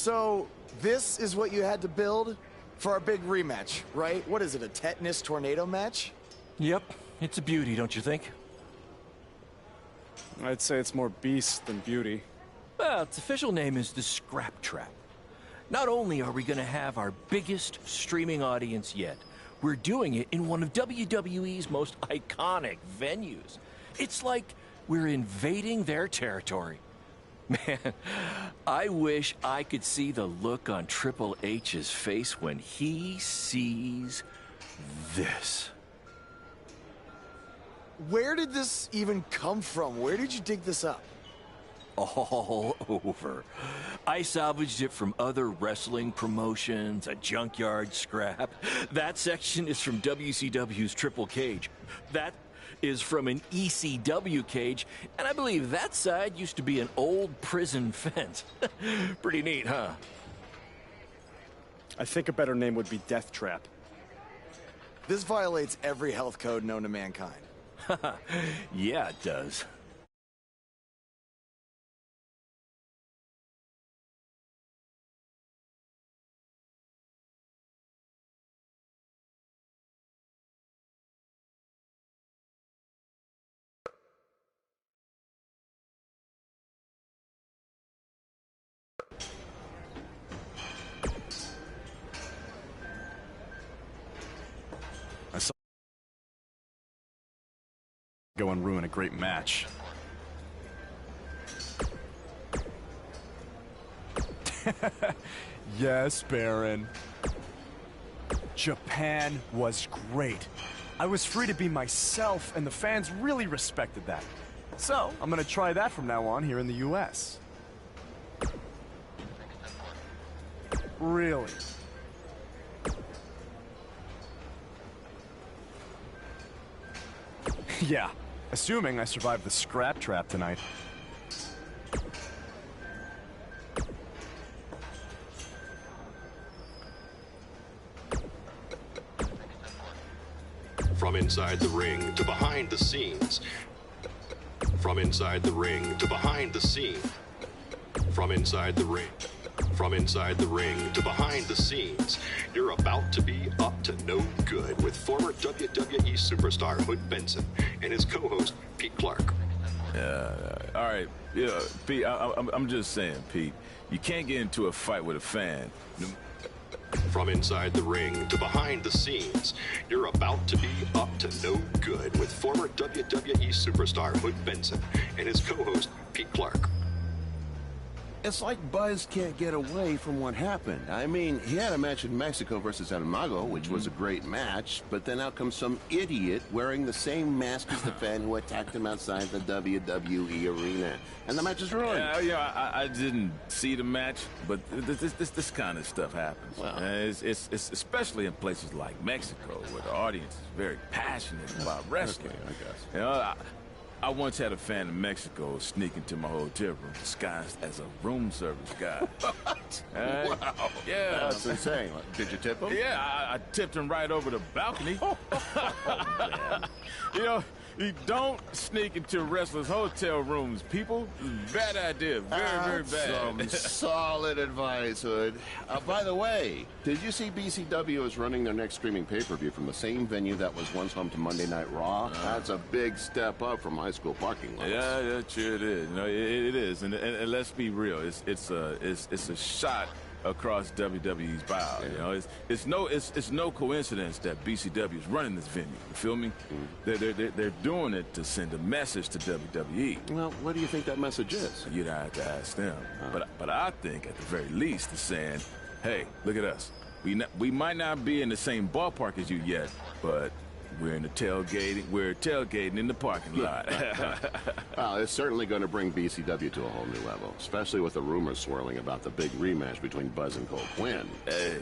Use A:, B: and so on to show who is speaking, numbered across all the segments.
A: So, this is what you had to build for our big rematch, right? What is it, a tetanus tornado match?
B: Yep, it's a beauty, don't you think?
C: I'd say it's more beast than beauty.
B: Well, its official name is the Scrap Trap. Not only are we going to have our biggest streaming audience yet, we're doing it in one of WWE's most iconic venues. It's like we're invading their territory. Man, I wish I could see the look on Triple H's face when he sees this.
A: Where did this even come from? Where did you dig this up?
B: All over. I salvaged it from other wrestling promotions, a junkyard scrap. That section is from WCW's Triple Cage. That is from an ECW cage, and I believe that side used to be an old prison fence. Pretty neat, huh?
C: I think a better name would be Death Trap.
A: This violates every health code known to mankind.
B: Yeah, it does.
D: Go and ruin a great match. Yes, Baron. Japan was great. I was free to be myself, and the fans really respected that. So, I'm gonna try that from now on here in the US. Really? Yeah. Assuming I survived the Scrap Trap tonight.
E: From inside the ring to behind the scenes. From inside the ring to behind the scene. From inside the ring. From inside the ring to behind the scenes, you're about to be up to no good with former WWE superstar Hood Benson and his co-host Pete Clark.
F: All right, yeah, Pete, I'm just saying, Pete, you can't get into a fight with a fan.
E: From inside the ring to behind the scenes, you're about to be up to no good with former WWE superstar Hood Benson and his co-host Pete Clark.
G: It's like Buzz can't get away from what happened. I mean, he had a match in Mexico versus El Mago, which was a great match, but then out comes some idiot wearing the same mask as the fan who attacked him outside the WWE arena. And the match is ruined.
F: Yeah, I didn't see the match, but this kind of stuff happens.
G: Well.
F: It's especially in places like Mexico, where the audience is very passionate about wrestling.
G: Okay, I guess.
F: You know, I once had a fan in Mexico sneak into my hotel room disguised as a room service guy.
G: What?
F: Wow. Yeah.
G: That's insane. Did you tip him?
F: Yeah, I tipped him right over the balcony. You know, you don't sneak into wrestlers' hotel rooms, people. Bad idea. Very bad.
G: Some solid advice, Hood. By the way, did you see BCW is running their next streaming pay-per-view from the same venue that was once home to Monday Night Raw? That's a big step up from high school parking lots.
F: Yeah, sure it is. You know, it is, and let's be real. It's a shot across WWE's bow. You know, it's no coincidence that BCW is running this venue. You feel me? They're doing it to send a message to WWE.
G: Well, what do you think that message is?
F: You'd have to ask them. But I think at the very least, it's saying, hey, look at us. We might not be in the same ballpark as you yet, but we're tailgating in the parking lot.
G: Well, it's certainly going to bring BCW to a whole new level, especially with the rumors swirling about the big rematch between Buzz and Cole Quinn.
F: Hey,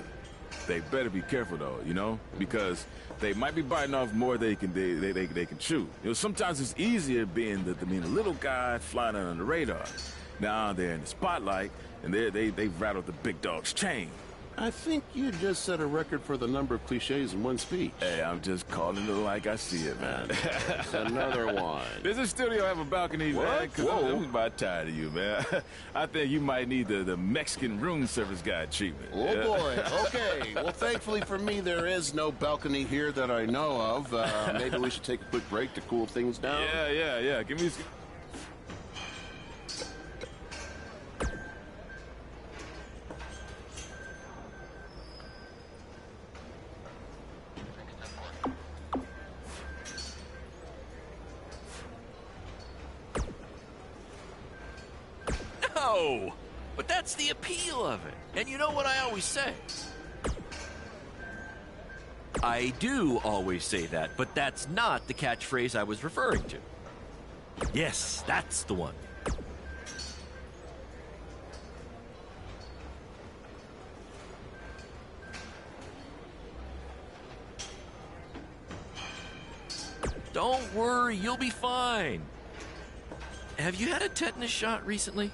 F: they better be careful though, you know, because they might be biting off more they can chew. You know, sometimes it's easier being the little guy flying under the radar. Now they're in the spotlight and they've rattled the big dog's chain.
G: I think you just set a record for the number of cliches in one speech.
F: Hey, I'm just calling it like I see it, man.
G: That's another one.
F: Does the studio have a balcony, man?
G: What?
F: 'Cause
G: Whoa.
F: I'm about tired of you, man. I think you might need the Mexican room service guy treatment.
G: Oh,
F: yeah?
G: boy. Okay. Well, thankfully for me, there is no balcony here that I know of. Maybe we should take a quick break to cool things down.
F: Yeah. Give me.
B: No! But that's the appeal of it. And you know what I always say? I do always say that, but that's not the catchphrase I was referring to. Yes, that's the one. Don't worry, you'll be fine. Have you had a tetanus shot recently?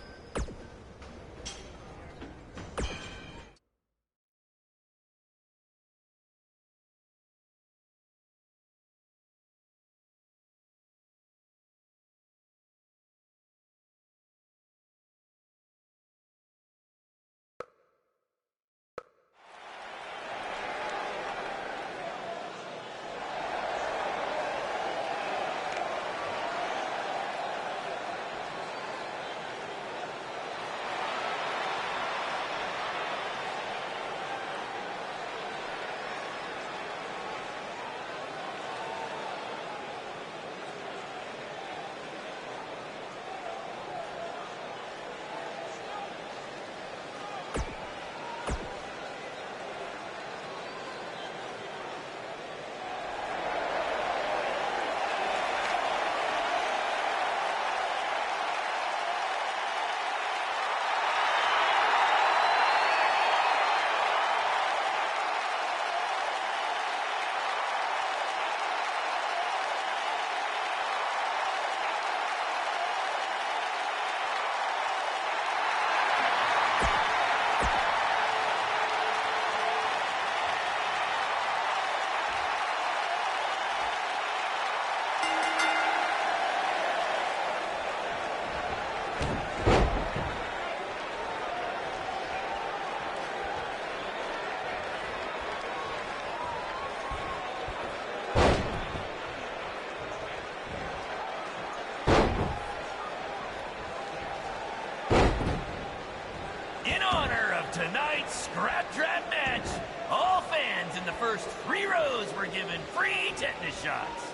B: Tonight's Scrap Trap match. All fans in the first 3 rows were given free tetanus shots.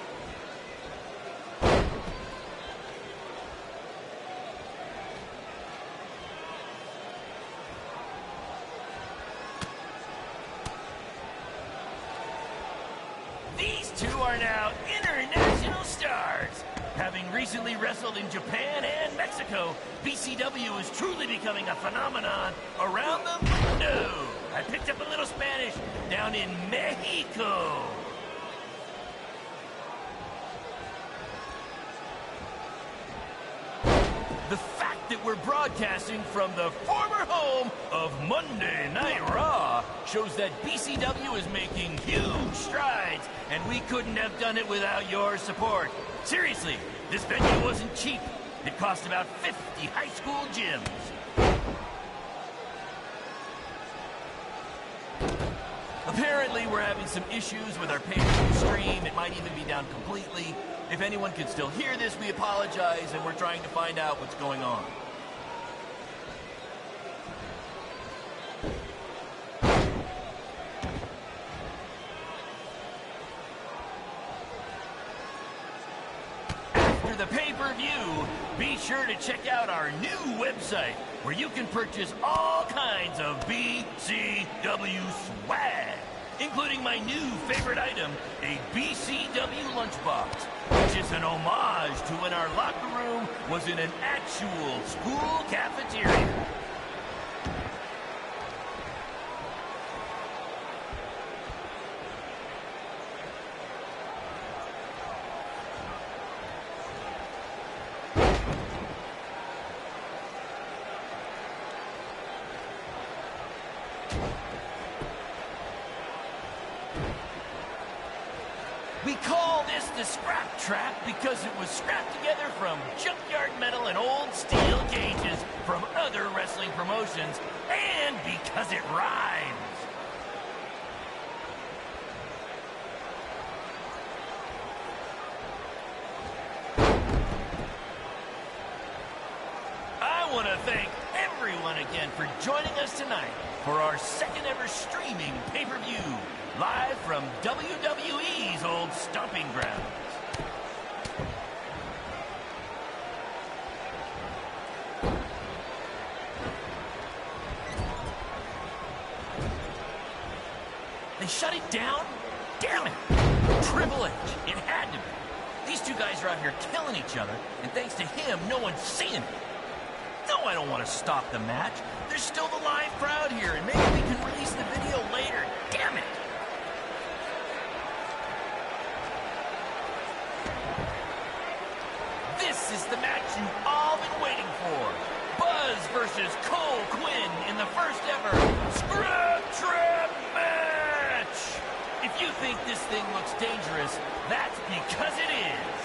B: These two are now international stars. Having recently wrestled in Japan and Mexico, BCW is truly becoming a phenomenon around the mundo. I picked up a little Spanish down in Mexico. The fact that we're broadcasting from the former home of Monday Night Raw shows that BCW is making huge strides, and we couldn't have done it without your support. Seriously, this venue wasn't cheap. It cost about 50 high school gyms. Apparently, we're having some issues with our pay-per-view stream. It might even be down completely. If anyone can still hear this, we apologize, and we're trying to find out what's going on. After the pay-per-view, be sure to check out our new website, where you can purchase all kinds of BCW swag, including my new favorite item, a BCW lunchbox, which is an homage to when our locker room was in an actual school cafeteria. the Scrap Trap because it was scrapped together from junkyard metal and old steel cages from other wrestling promotions, and because it rhymes. I want to thank everyone again for joining us tonight for our second ever streaming pay-per-view, live from WWE's old stomping grounds. They shut it down? Damn it! Triple H, it had to be. These two guys are out here killing each other, and thanks to him, no one's seeing it. No, I don't want to stop the match. There's still the live crowd here, and maybe we can release the video later. Damn it! This is the match you've all been waiting for. Buzz versus Cole Quinn in the first ever Scrap Trap match! If you think this thing looks dangerous, that's because it is.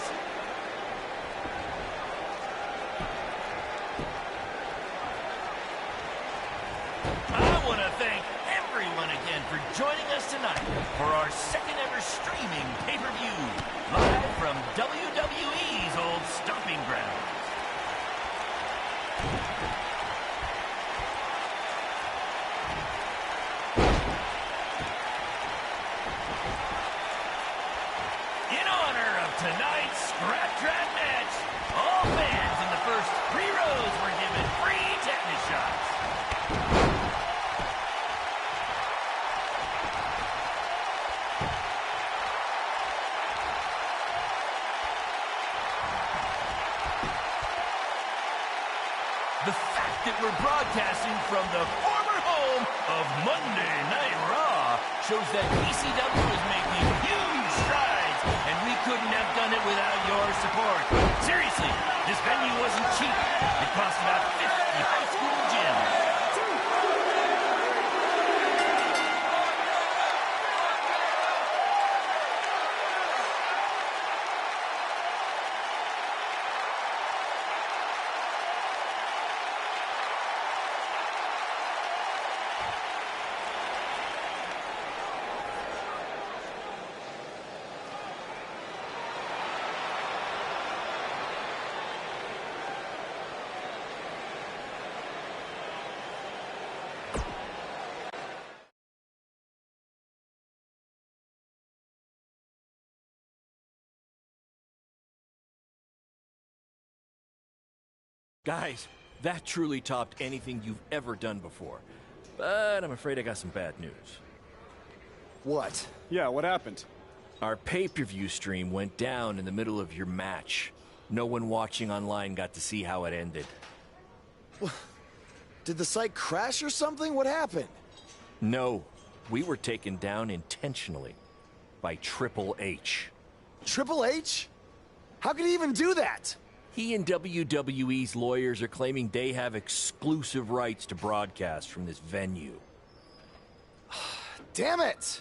B: I want to thank everyone again for joining us tonight for our second ever streaming pay-per-view, live from WWE's old stomping grounds. In honor of tonight's Scrap Trap match, all fans in the first 3 rows were given free tetanus shots. The fact that we're broadcasting from the former home of Monday Night Raw shows that ECW is making huge strides, and we couldn't have done it without your support. Seriously, this venue wasn't cheap. It cost about 50 high school gyms. Guys, that truly topped anything you've ever done before. But I'm afraid I got some bad news.
A: What?
C: Yeah, what happened?
B: Our pay-per-view stream went down in the middle of your match. No one watching online got to see how it ended.
A: Did the site crash or something? What happened?
B: No, we were taken down intentionally by Triple H.
A: Triple H? How could he even do that?
B: He and WWE's lawyers are claiming they have exclusive rights to broadcast from this venue.
A: Damn it!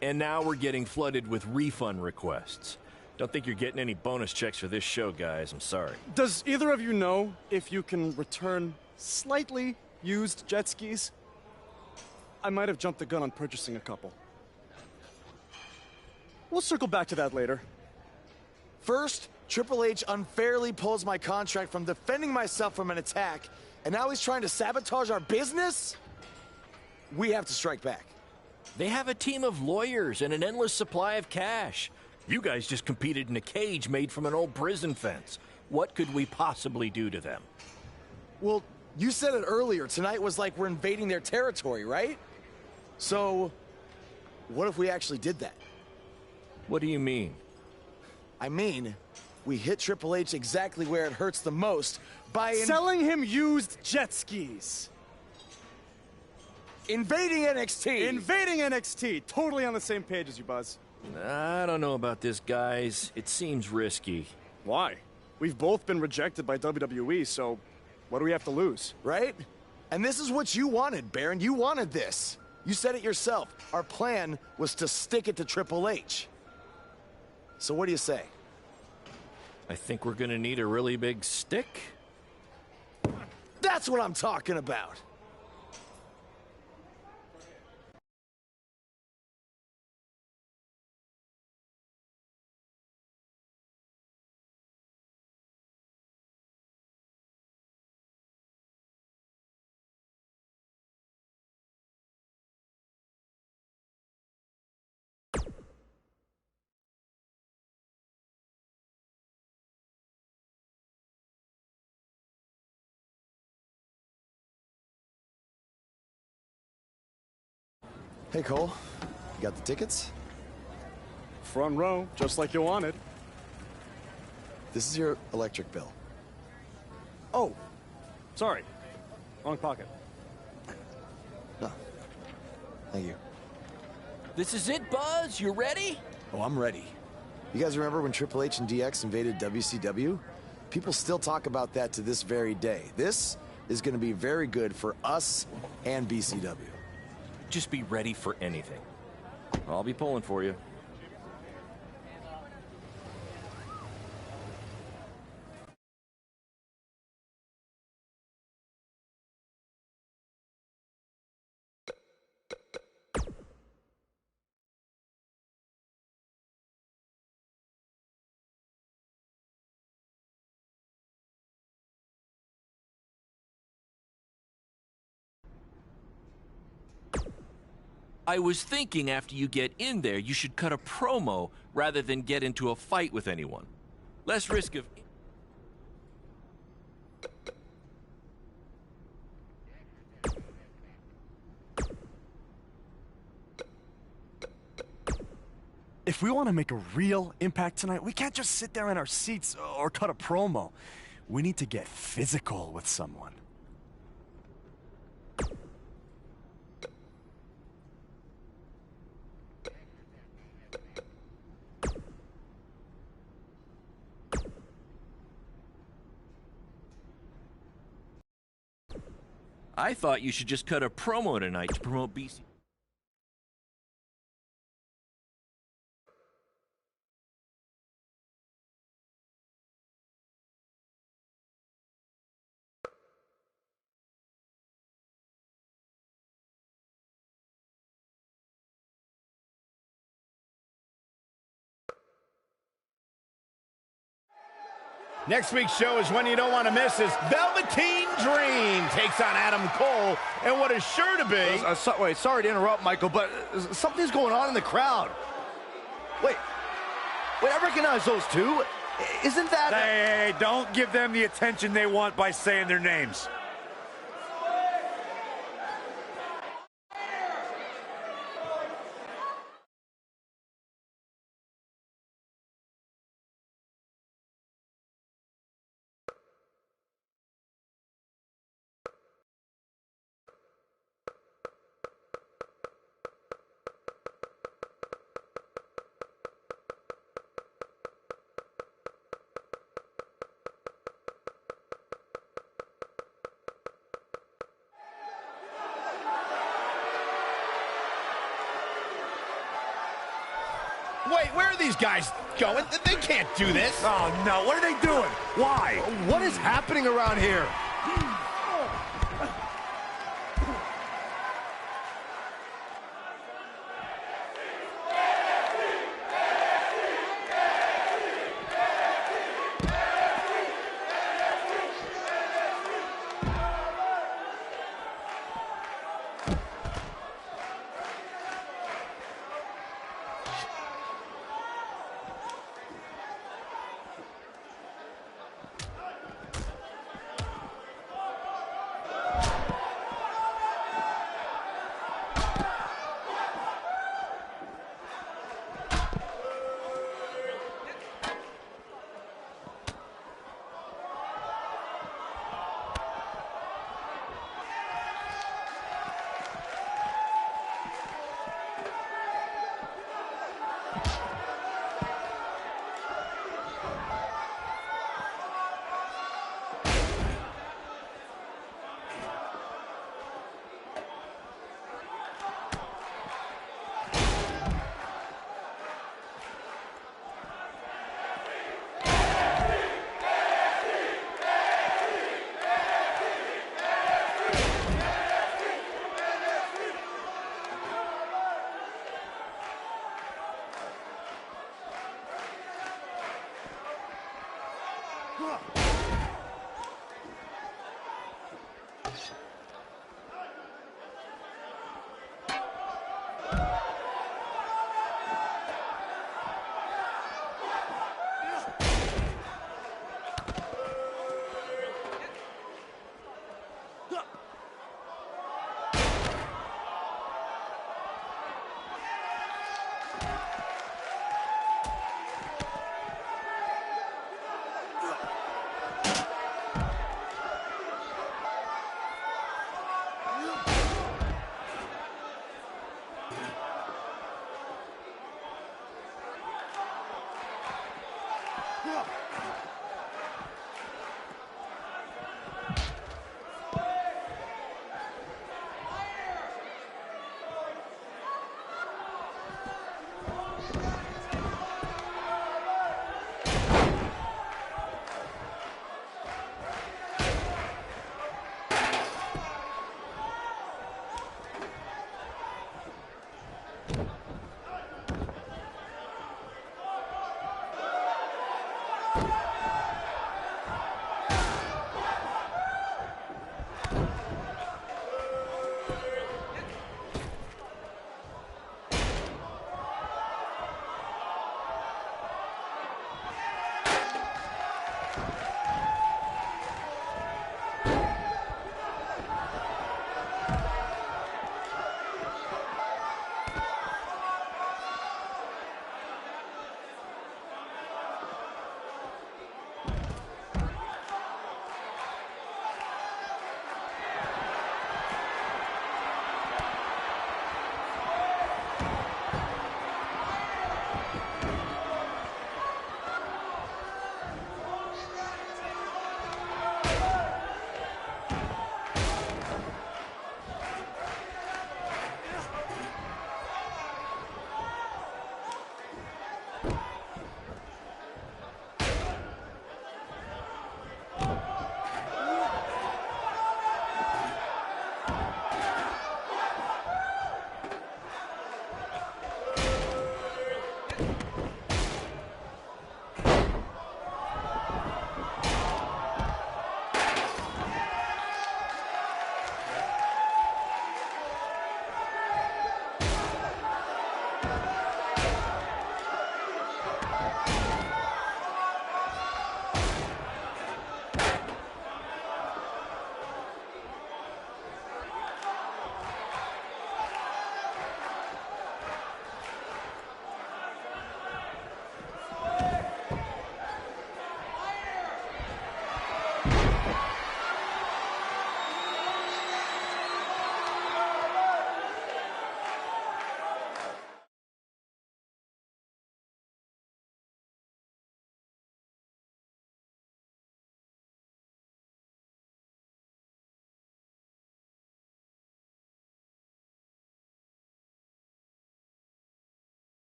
B: And now we're getting flooded with refund requests. Don't think you're getting any bonus checks for this show, guys. I'm sorry.
C: Does either of you know if you can return slightly used jet skis? I might have jumped the gun on purchasing a couple. We'll circle back to that later.
A: First, Triple H unfairly pulls my contract from defending myself from an attack, and now he's trying to sabotage our business? We have to strike back.
B: They have a team of lawyers and an endless supply of cash. You guys just competed in a cage made from an old prison fence. What could we possibly do to them?
A: Well, you said it earlier. Tonight was like we're invading their territory, right? So, what if we actually did that?
B: What do you mean?
A: I mean, we hit Triple H exactly where it hurts the most by
C: Selling him used jet skis.
A: invading NXT.
C: Invading NXT. Totally on the same page as you, Buzz.
B: I don't know about this, guys. It seems risky.
C: Why? We've both been rejected by WWE, so what do we have to lose?
A: Right? And this is what you wanted, Baron. You wanted this. You said it yourself. Our plan was to stick it to Triple H. So what do you say?
B: I think we're gonna need a really big stick.
A: That's what I'm talking about. Hey, Cole. You got the tickets?
C: Front row, just like you wanted.
A: This is your electric bill.
C: Oh, sorry. Wrong pocket.
A: No. Thank you.
B: This is it, Buzz. You ready?
A: Oh, I'm ready. You guys remember when Triple H and DX invaded WCW? People still talk about that to this very day. This is going to be very good for us and BCW.
B: Just be ready for anything. I'll be pulling for you. I was thinking after you get in there, you should cut a promo rather than get into a fight with anyone. Less risk of...
D: If we want to make a real impact tonight, we can't just sit there in our seats or cut a promo. We need to get physical with someone.
B: I thought you should just cut a promo tonight to promote BC.
H: Next week's show is one you don't want to miss as Velveteen Dream takes on Adam Cole and what is sure to be...
I: Wait, sorry to interrupt, Michael, but something's going on in the crowd. Wait, I recognize those two. Isn't that...
J: Hey, don't give them the attention they want by saying their names.
H: Wait, where are these guys going? They can't do this.
J: Oh, no. What are they doing? Why?
I: What is happening around here?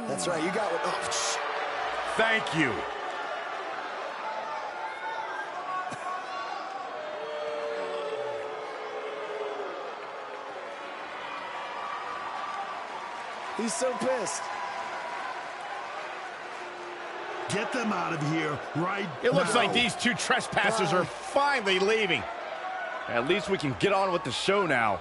A: That's right, you got what. Oh,
J: Thank you.
A: he's so pissed.
K: Get them out of here right
H: It looks
K: now.
H: like these two trespassers are finally leaving.
C: At least we can get on with the show now.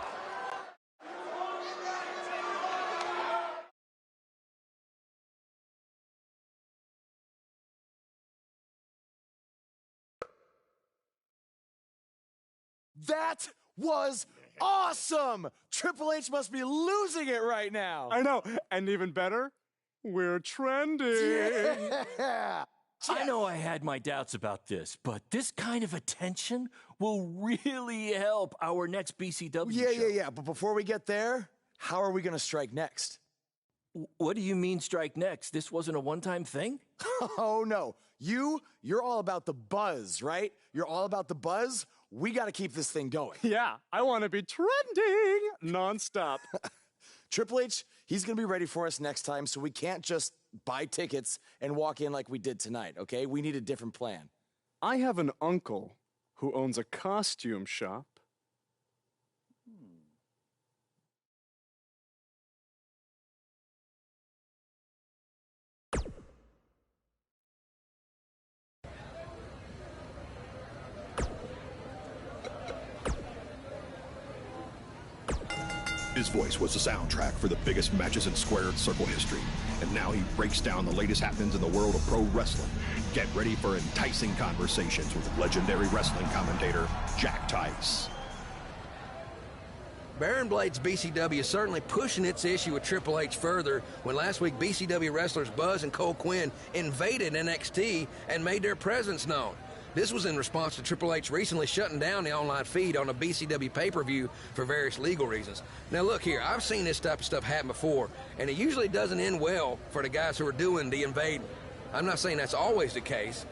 A: That was awesome! Triple H must be losing it right now.
C: I know, and even better, we're trending.
A: Yeah.
B: I know I had my doubts about this, but this kind of attention will really help our next BCW show.
A: Yeah. But before we get there, how are we going to strike next?
B: What do you mean strike next? This wasn't a one-time thing?
A: Oh, no. You're all about the buzz, right? You're all about the buzz. We got to keep this thing going.
C: Yeah, I want to be trending nonstop.
A: Triple H, he's going to be ready for us next time, so we can't just buy tickets and walk in like we did tonight, okay? We need a different plan.
C: I have an uncle who owns a costume shop.
E: His voice was the soundtrack for the biggest matches in Squared Circle history. And now he breaks down the latest happenings in the world of pro wrestling. Get ready for enticing conversations with legendary wrestling commentator Jack Tice.
L: Baron Blade's BCW is certainly pushing its issue with Triple H further when last week BCW wrestlers Buzz and Cole Quinn invaded NXT and made their presence known. This was in response to Triple H recently shutting down the online feed on a BCW pay-per-view for various legal reasons. Now look here, I've seen this type of stuff happen before, and it usually doesn't end well for the guys who are doing the invading. I'm not saying that's always the case.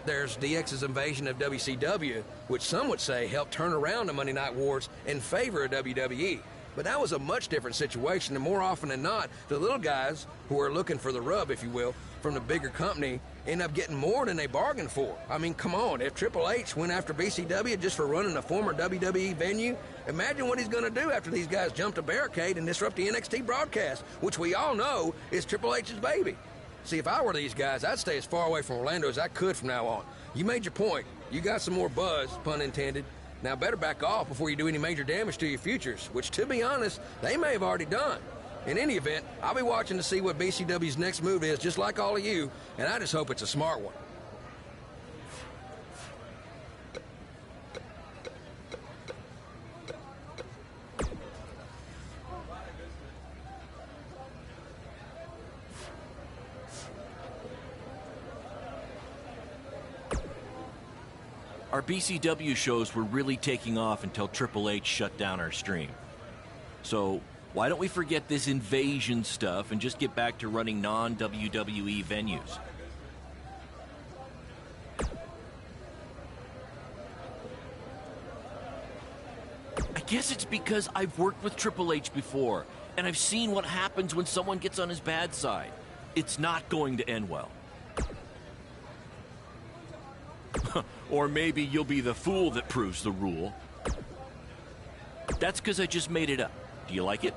L: There's DX's invasion of WCW, which some would say helped turn around the Monday Night Wars in favor of WWE. But that was a much different situation, and more often than not, the little guys who are looking for the rub, if you will, from the bigger company end up getting more than they bargained for. I mean, come on, if Triple H went after BCW just for running a former WWE venue, imagine what he's going to do after these guys jump a barricade and disrupt the NXT broadcast, which we all know is Triple H's baby. See, if I were these guys, I'd stay as far away from Orlando as I could from now on. You made your point. You got some more buzz, pun intended. Now better back off before you do any major damage to your futures, which, to be honest, they may have already done. In any event, I'll be watching to see what BCW's next move is, just like all of you, and I just hope it's a smart one.
B: Our BCW shows were really taking off until Triple H shut down our stream. So why don't we forget this invasion stuff and just get back to running non-WWE venues? I guess it's because I've worked with Triple H before, and I've seen what happens when someone gets on his bad side. It's not going to end well. Or maybe you'll be the fool that proves the rule. That's because I just made it up. Do you like it?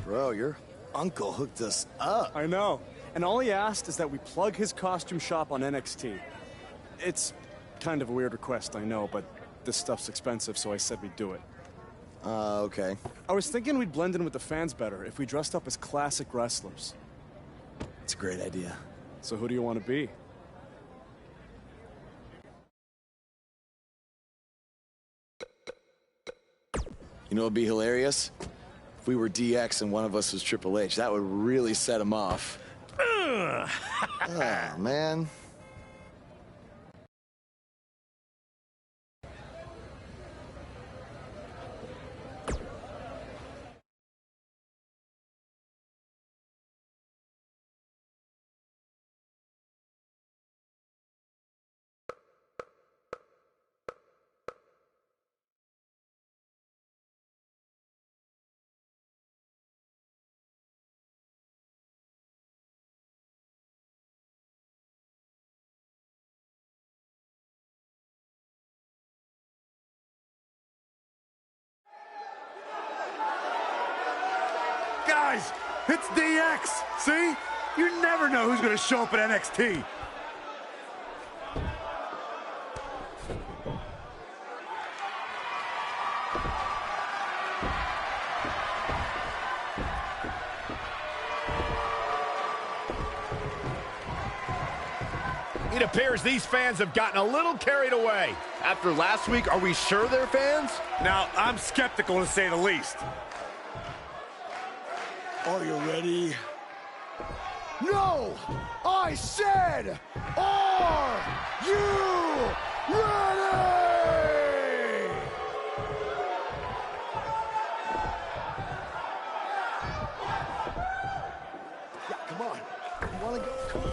A: Bro, your uncle hooked us up.
C: I know. And all he asked is that we plug his costume shop on NXT. It's kind of a weird request, I know, but this stuff's expensive, so I said we'd do it.
A: Okay.
C: I was thinking we'd blend in with the fans better if we dressed up as classic wrestlers.
A: It's a great idea.
C: So who do you want to be?
A: You know what'd be hilarious? If we were DX and one of us was Triple H, that would really set him off. Oh, man.
J: Guys, it's DX. See? You never know who's going to show up at NXT.
H: It appears these fans have gotten a little carried away.
I: After last week, are we sure they're fans?
J: Now, I'm skeptical to say the least.
A: Are you ready? No! I said, are you ready? Yeah, come on. You wanna go? Come on.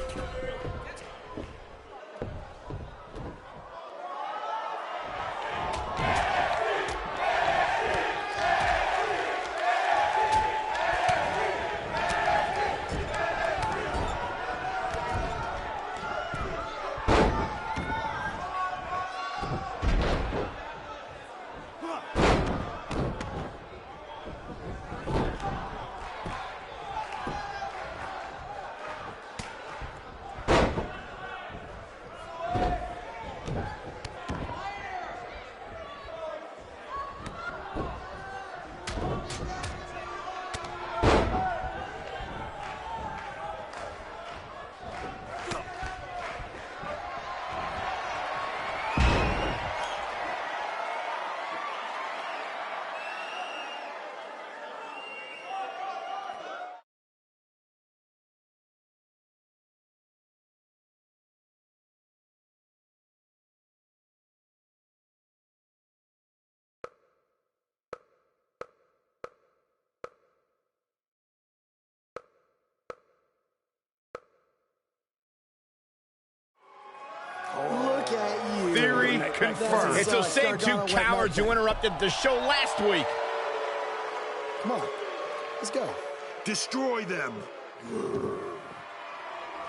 A: Look at you.
H: Theory confirmed. It's those same two
A: Gargano
H: cowards
A: went
H: who interrupted the show last week.
A: Come on, let's go.
K: Destroy them.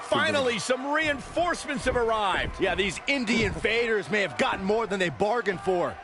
H: Finally, some reinforcements have arrived.
I: Yeah, these indie invaders may have gotten more than they bargained for.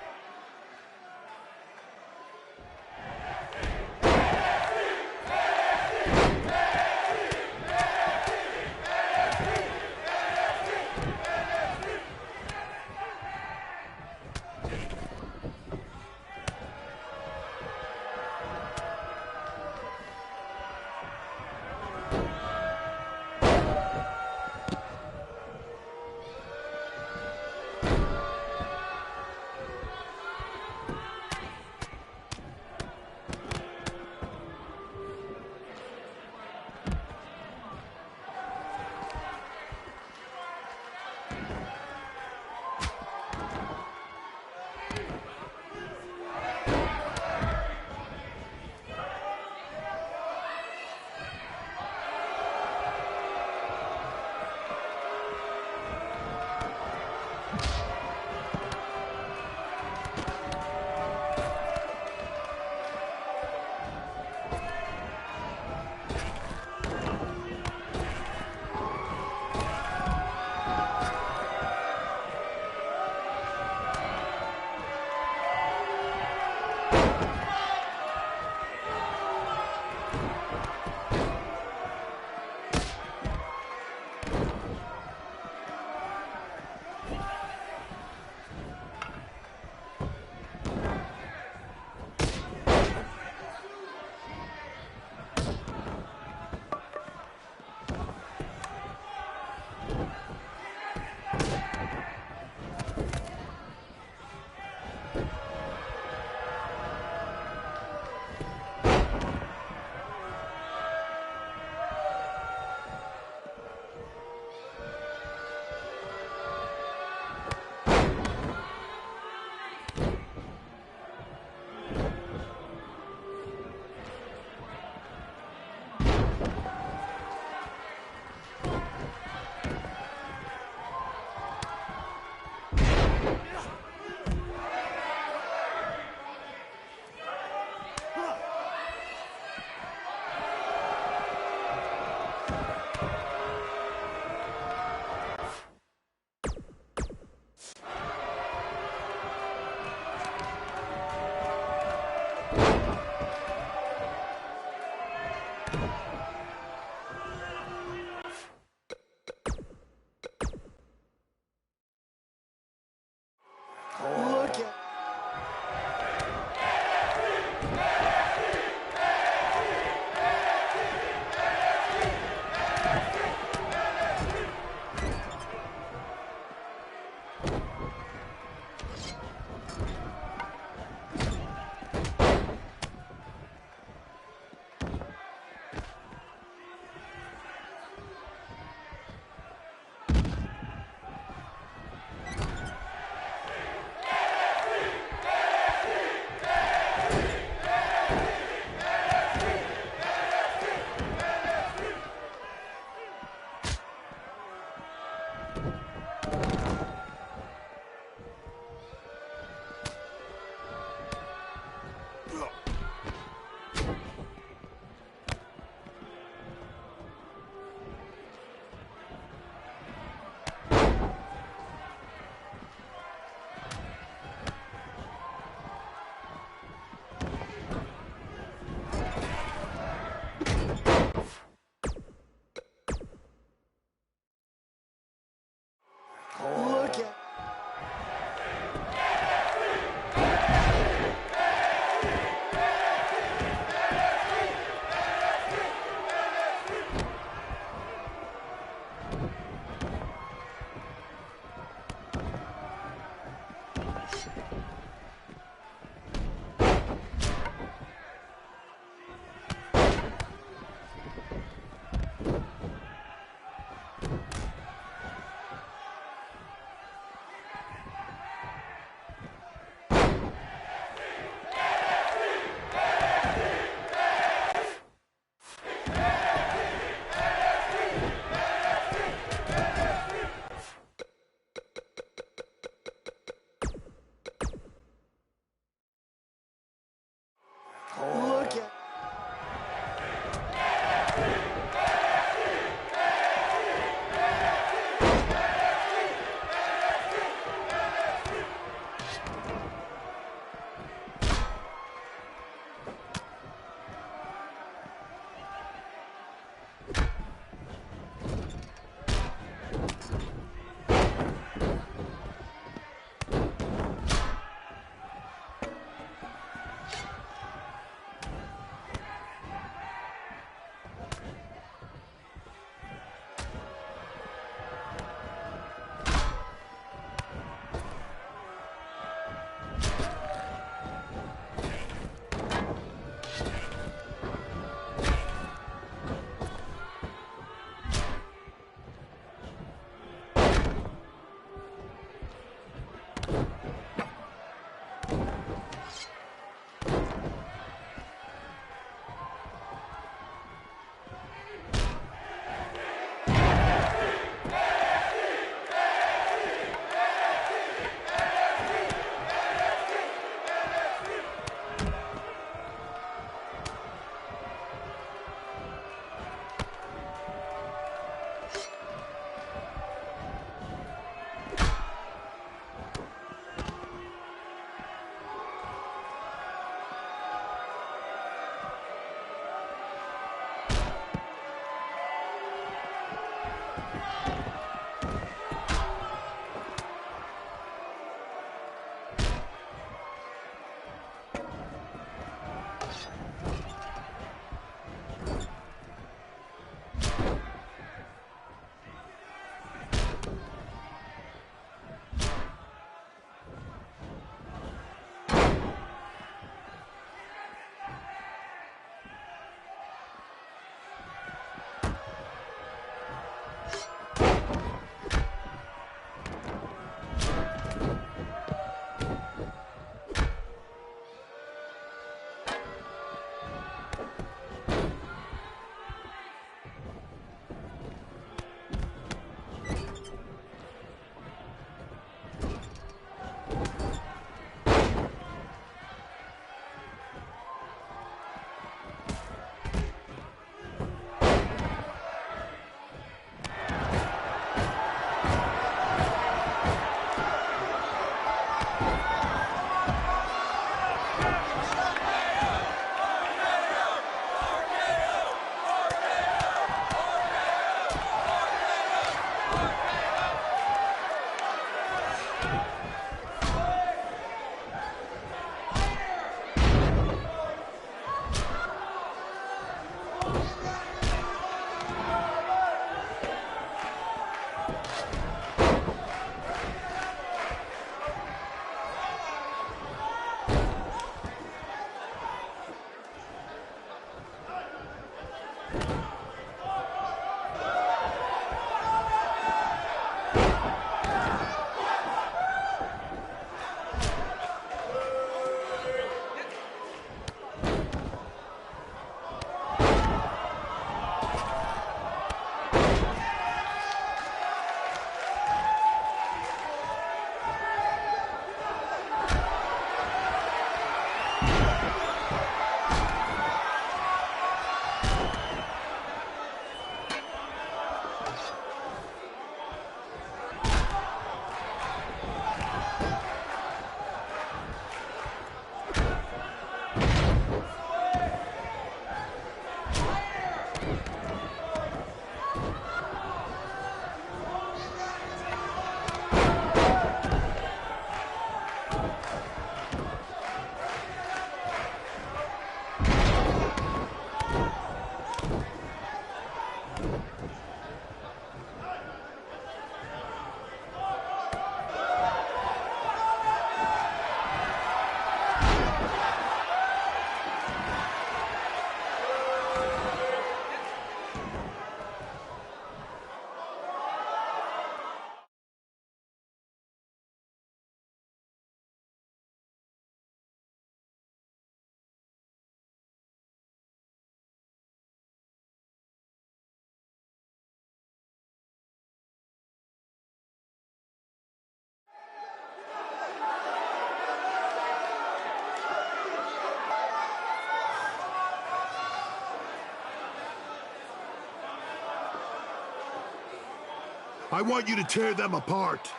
K: I want you to tear them apart.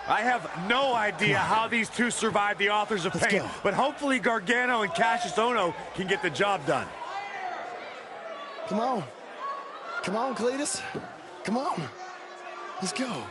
J: I have no idea how these two survived the Authors of Pain, but hopefully Gargano and Cassius Ohno can get the job done.
A: Come on. Come on, Cletus. Come on. Let's go.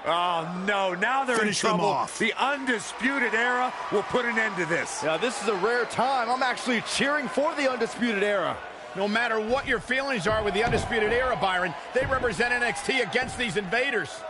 J: Oh, no. Now they're
K: Finish
J: in
K: them
J: trouble.
K: off.
J: The Undisputed Era will put an end to this.
I: Yeah, this is a rare time. I'm actually cheering for the Undisputed Era.
H: No matter what your feelings are with the Undisputed Era, Byron, they represent NXT against these invaders.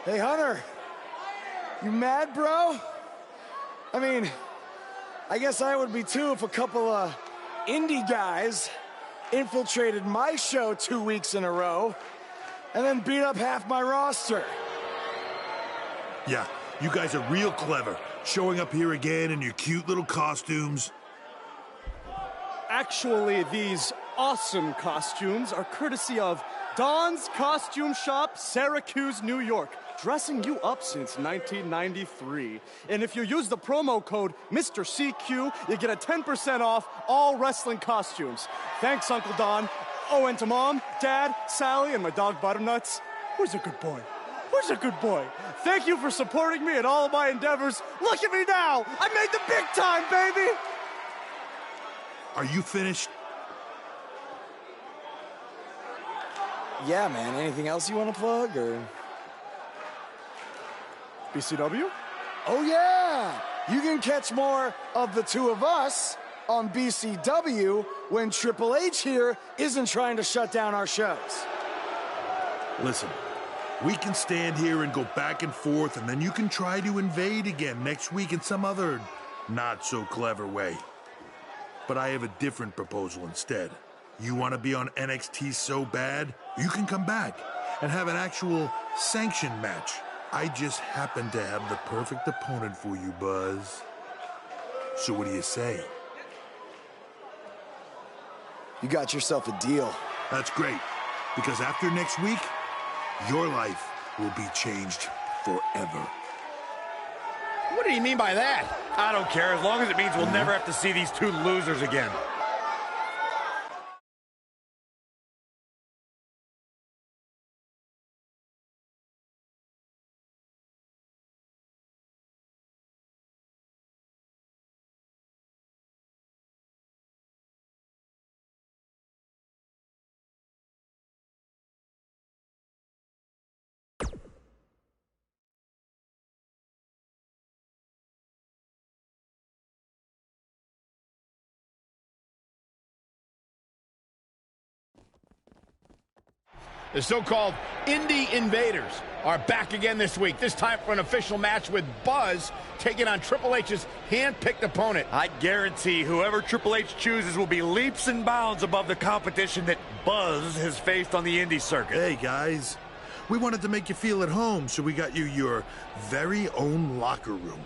A: Hey, Hunter. You mad, bro? I mean, I guess I would be too if a couple of indie guys infiltrated my show 2 weeks in a row and then beat up half my roster.
K: Yeah, you guys are real clever, showing up here again in your cute little costumes.
C: Actually, these awesome costumes are courtesy of Don's Costume Shop, Syracuse, New York. Dressing you up since 1993. And if you use the promo code Mr. CQ, you get a 10% off all wrestling costumes. Thanks, Uncle Don. Oh, and to Mom, Dad, Sally, and my dog Butternuts. Who's a good boy? Who's a good boy? Thank you for supporting me in all of my endeavors. Look at me now! I made the big time, baby!
K: Are you finished?
A: Yeah, man. Anything else you want to plug, or?
C: BCW?
A: Oh, yeah! You can catch more of the two of us on BCW when Triple H here isn't trying to shut down our shows.
K: Listen, we can stand here and go back and forth, and then you can try to invade again next week in some other not-so-clever way. But I have a different proposal instead. You want to be on NXT so bad, you can come back and have an actual sanctioned match. I just happen to have the perfect opponent for you, Buzz. So what do you say?
A: You got yourself a deal.
K: That's great, because after next week, your life will be changed forever.
H: What do you mean by that?
J: I don't care, as long as it means we'll never have to see these two losers again.
H: The so-called Indie Invaders are back again this week, this time for an official match with Buzz taking on Triple H's hand-picked opponent.
J: I guarantee whoever Triple H chooses will be leaps and bounds above the competition that Buzz has faced on the indie circuit.
K: Hey, guys. We wanted to make you feel at home, so we got you your very own locker room.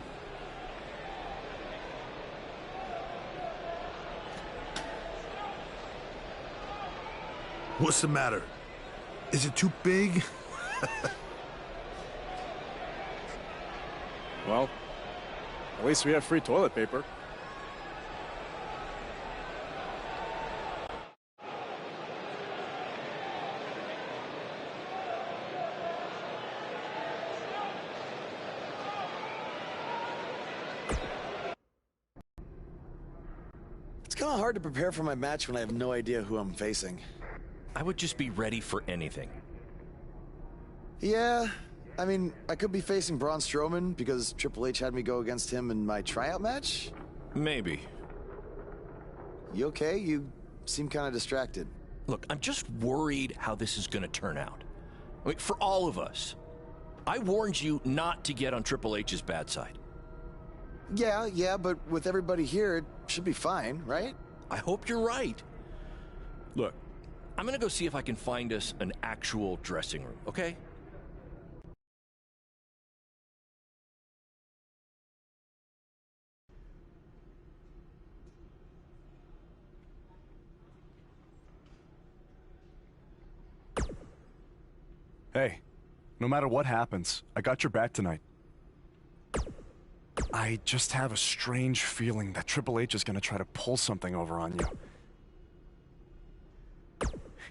K: What's the matter? Is it too big?
C: Well, at least we have free toilet paper.
A: It's kind of hard to prepare for my match when I have no idea who I'm facing.
B: I would just be ready for anything.
A: Yeah, I mean, I could be facing Braun Strowman because Triple H had me go against him in my tryout match.
B: Maybe.
A: You okay? You seem kind of distracted.
B: Look, I'm just worried how this is going to turn out. I mean, for all of us. I warned you not to get on Triple H's bad side.
A: Yeah, but with everybody here, it should be fine, right?
B: I hope you're right. Look, I'm going to go see if I can find us an actual dressing room, okay?
D: Hey, no matter what happens, I got your back tonight. I just have a strange feeling that Triple H is gonna try to pull something over on you.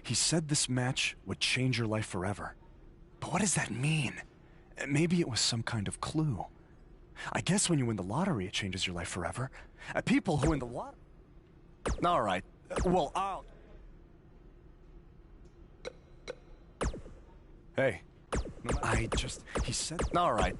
D: He said this match would change your life forever. But what does that mean? Maybe it was some kind of clue. I guess when you win the lottery, it changes your life forever. People who win the lottery... All right. Well, I'll... Hey. He said... All right.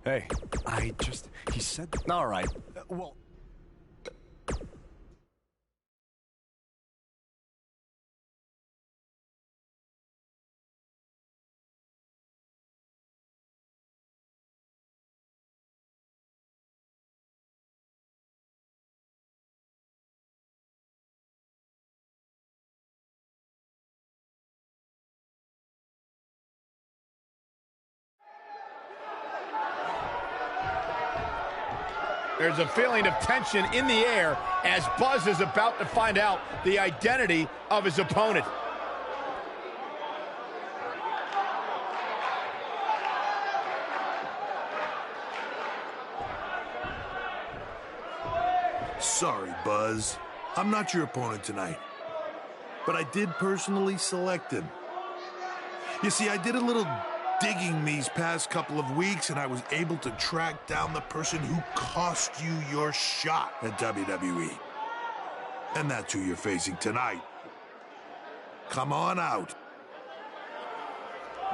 D: Hey, he said...
I: All right.
D: Well...
H: There's a feeling of tension in the air as Buzz is about to find out the identity of his opponent.
K: Sorry, Buzz. I'm not your opponent tonight. But I did personally select him. You see, I did a little digging these past couple of weeks, and I was able to track down the person who cost you your shot at WWE. And that's who you're facing tonight. Come on out.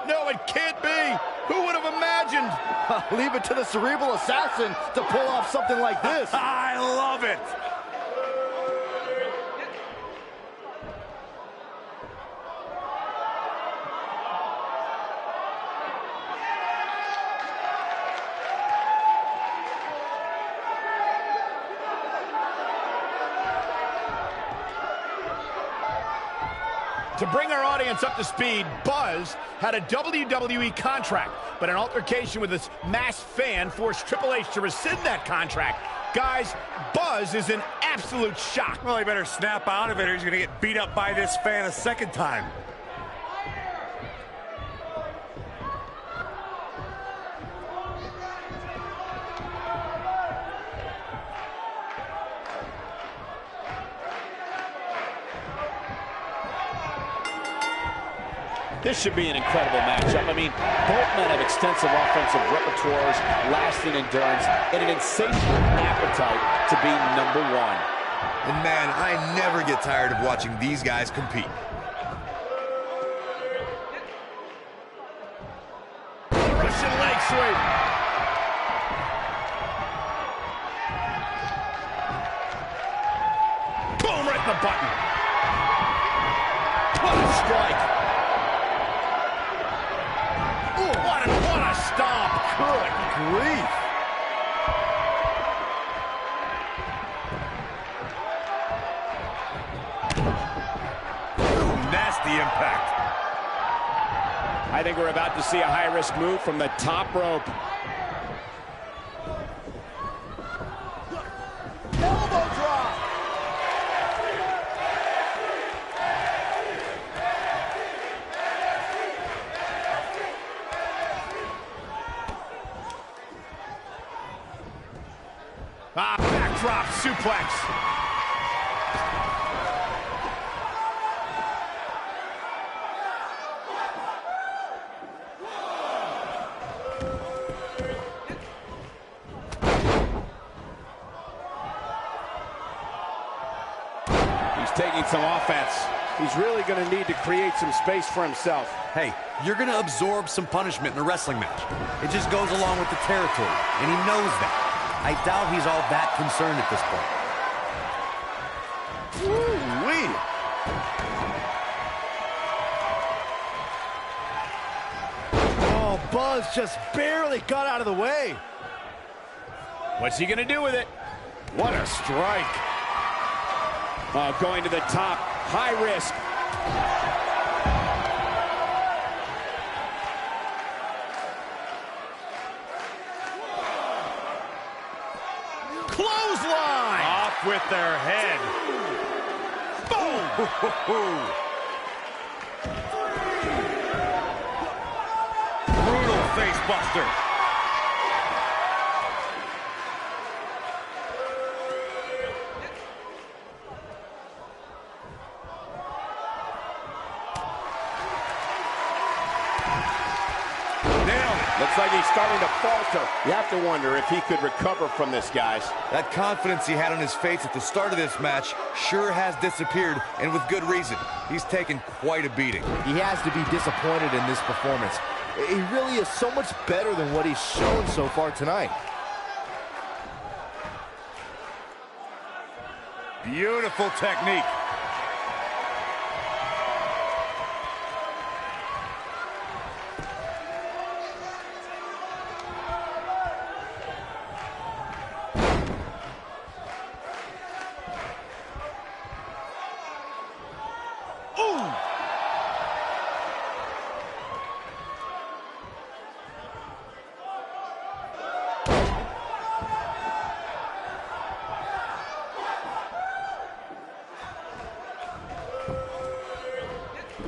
H: No, it can't be! Who would have imagined?
I: Leave it to the cerebral assassin to pull off something like this.
J: I love it!
H: To bring our audience up to speed, Buzz had a WWE contract, but an altercation with his masked fan forced Triple H to rescind that contract. Guys, Buzz is in absolute shock.
J: Well, he better snap out of it or he's going to get beat up by this fan a second time.
M: This should be an incredible matchup. I mean, both men have extensive offensive repertoires, lasting endurance, and an insatiable appetite to be number one.
N: And man, I never get tired of watching these guys compete.
H: Russian leg sweep. Boom, right in the button. What a strike. What a stomp. Good grief.
J: Nasty impact.
M: I think we're about to see a high-risk move from the top rope.
I: Elbow drop.
H: Backdrop suplex.
M: He's taking some offense. He's really going to need to create some space for himself.
N: Hey, you're going to absorb some punishment in a wrestling match. It just goes along with the territory, and he knows that. I doubt he's all that concerned at this point.
I: Woo-wee. Oh, Buzz just barely got out of the way.
H: What's he gonna do with it?
I: What a strike.
M: Going to the top, high risk.
H: Clothesline!
J: Off with their head.
H: Boom!
J: Brutal face buster.
M: Looks like he's starting to falter. You have to wonder if he could recover from this, guys.
N: That confidence he had on his face at the start of this match sure has disappeared, and with good reason. He's taken quite a beating.
I: He has to be disappointed in this performance. He really is so much better than what he's shown so far tonight.
J: Beautiful technique.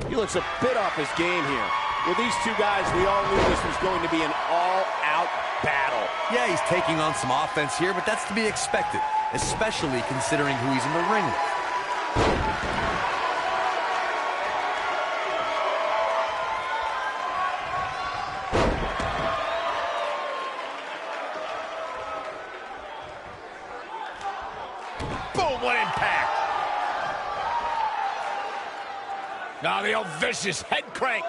M: He looks a bit off his game here. With these two guys, we all knew this was going to be an all-out battle.
N: Yeah, he's taking on some offense here, but that's to be expected, especially considering who he's in the ring with.
H: Boom, what impact! Now the old vicious head crank.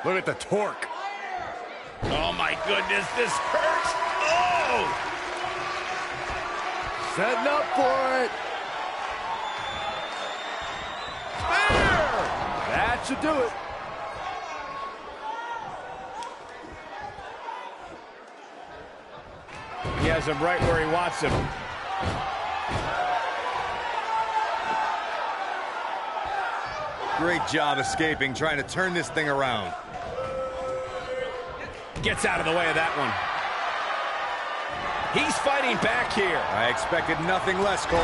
J: Look at the torque.
H: Oh my goodness, this hurts. Oh!
I: Setting up for it.
H: Spear!
I: That should do it.
H: He has him right where he wants him.
J: Great job escaping, trying to turn this thing around.
H: Gets out of the way of that one. He's fighting back here.
J: I expected nothing less, Cole.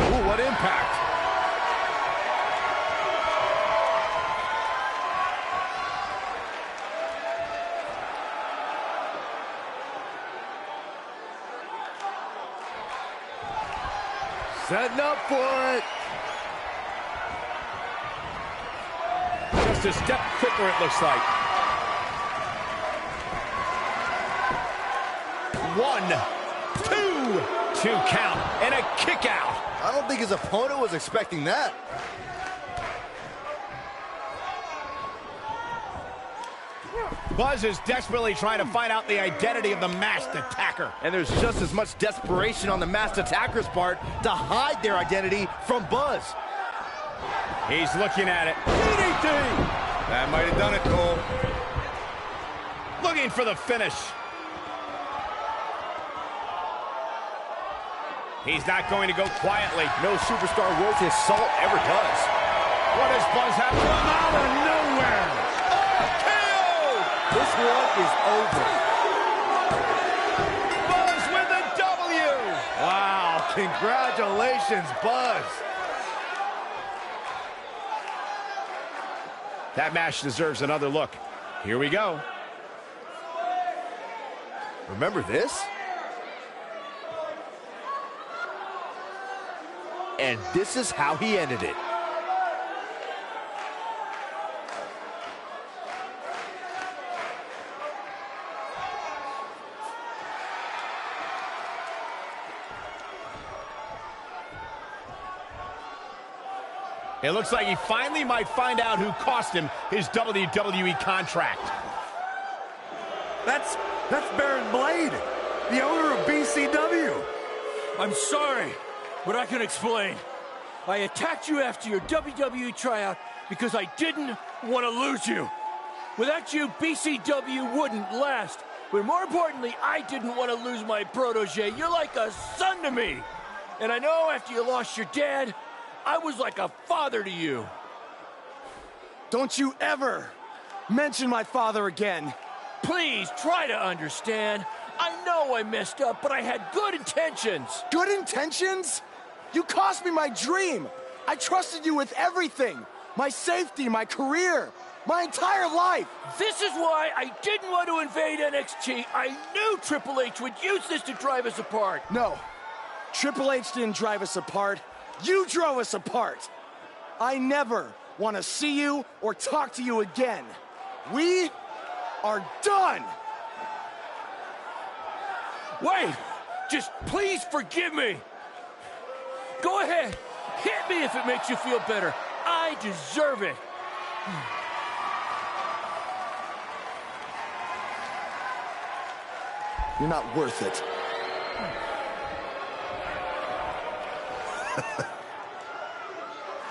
H: Ooh, what impact.
I: Setting up for it.
H: Just a step quicker, it looks like. 1, 2, 2 count, and a kick out.
I: I don't think his opponent was expecting that.
H: Buzz is desperately trying to find out the identity of the masked attacker.
I: And there's just as much desperation on the masked attacker's part to hide their identity from Buzz.
H: He's looking at it.
I: DDT!
J: That might have done it, Cole.
H: Looking for the finish. He's not going to go quietly.
I: No superstar worth his salt ever does.
H: What does Buzz have to him out of nowhere?
I: This one is over.
H: Buzz with the W!
I: Wow, congratulations, Buzz.
H: That match deserves another look. Here we go.
I: Remember this? And this is how he ended it.
H: It looks like he finally might find out who cost him his WWE contract.
K: That's Baron Blade, the owner of BCW.
B: I'm sorry, but I can explain. I attacked you after your WWE tryout because I didn't want to lose you. Without you, BCW wouldn't last. But more importantly, I didn't want to lose my protege. You're like a son to me. And I know after you lost your dad, I was like a father to you.
A: Don't you ever mention my father again.
B: Please try to understand. I know I messed up, but I had good intentions.
A: Good intentions? You cost me my dream. I trusted you with everything. My safety, my career, my entire life.
B: This is why I didn't want to invade NXT. I knew Triple H would use this to drive us apart.
A: No, Triple H didn't drive us apart. You drove us apart. I never want to see you or talk to you again. We are done.
B: Wait, just please forgive me. Go ahead, Hit me if it makes you feel better. I deserve it.
A: You're not worth it.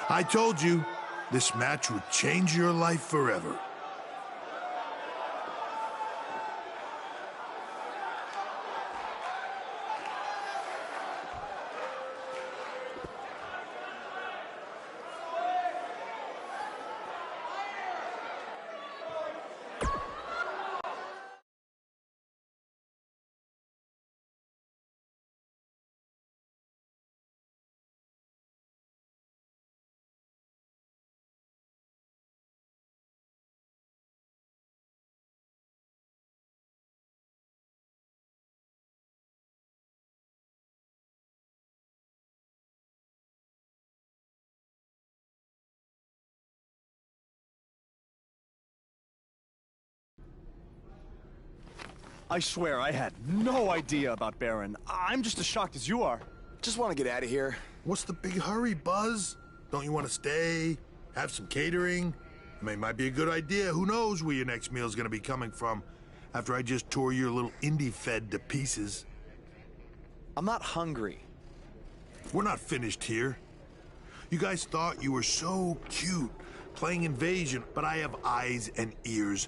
K: I told you, this match would change your life forever.
C: I swear, I had no idea about Baron. I'm just as shocked as you are.
A: Just want to get out of here.
K: What's the big hurry, Buzz? Don't you want to stay? Have some catering? I mean, it might be a good idea. Who knows where your next meal's gonna be coming from after I just tore your little indie fed to pieces.
A: I'm not hungry.
K: We're not finished here. You guys thought you were so cute playing Invasion, but I have eyes and ears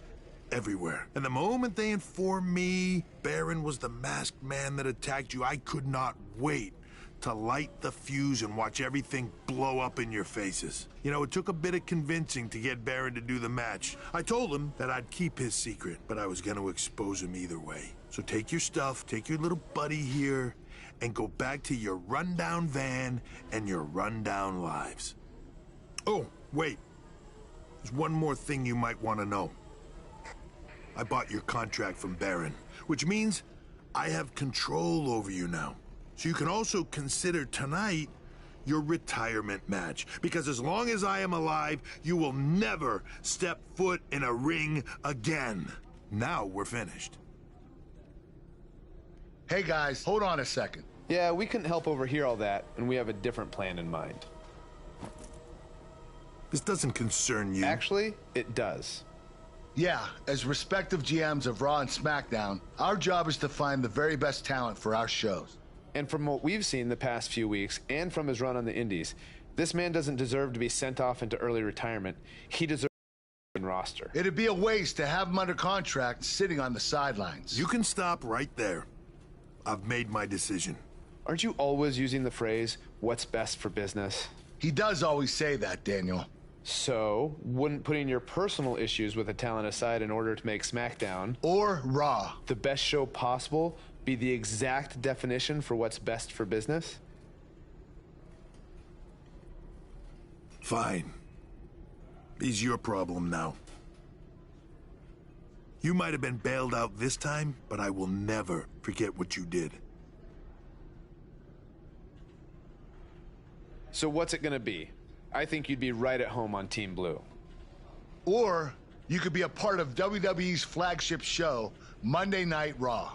K: everywhere. And the moment they informed me Baron was the masked man that attacked you, I could not wait to light the fuse and watch everything blow up in your faces. You know, it took a bit of convincing to get Baron to do the match. I told him that I'd keep his secret, but I was gonna expose him either way. So take your stuff, take your little buddy here, and go back to your rundown van and your rundown lives. Oh, wait. There's one more thing you might want to know. I bought your contract from Baron, which means I have control over you now. So you can also consider tonight your retirement match, because as long as I am alive, you will never step foot in a ring again. Now we're finished.
O: Hey guys, hold on a second.
P: Yeah, we couldn't help overhear all that, and we have a different plan in mind.
K: This doesn't concern you.
P: Actually, it does.
O: Yeah, as respective GMs of Raw and SmackDown, our job is to find the very best talent for our shows.
P: And from what we've seen the past few weeks, and from his run on the Indies, this man doesn't deserve to be sent off into early retirement. He deserves a roster.
O: It'd be a waste to have him under contract sitting on the sidelines.
K: You can stop right there. I've made my decision.
P: Aren't you always using the phrase, what's best for business?
O: He does always say that, Daniel.
P: So, wouldn't putting your personal issues with a talent aside in order to make SmackDown
O: or Raw
P: the best show possible be the exact definition for what's best for business?
K: Fine. It's your problem now. You might have been bailed out this time, but I will never forget what you did.
P: So what's it gonna be? I think you'd be right at home on Team Blue.
O: Or you could be a part of WWE's flagship show, Monday Night Raw.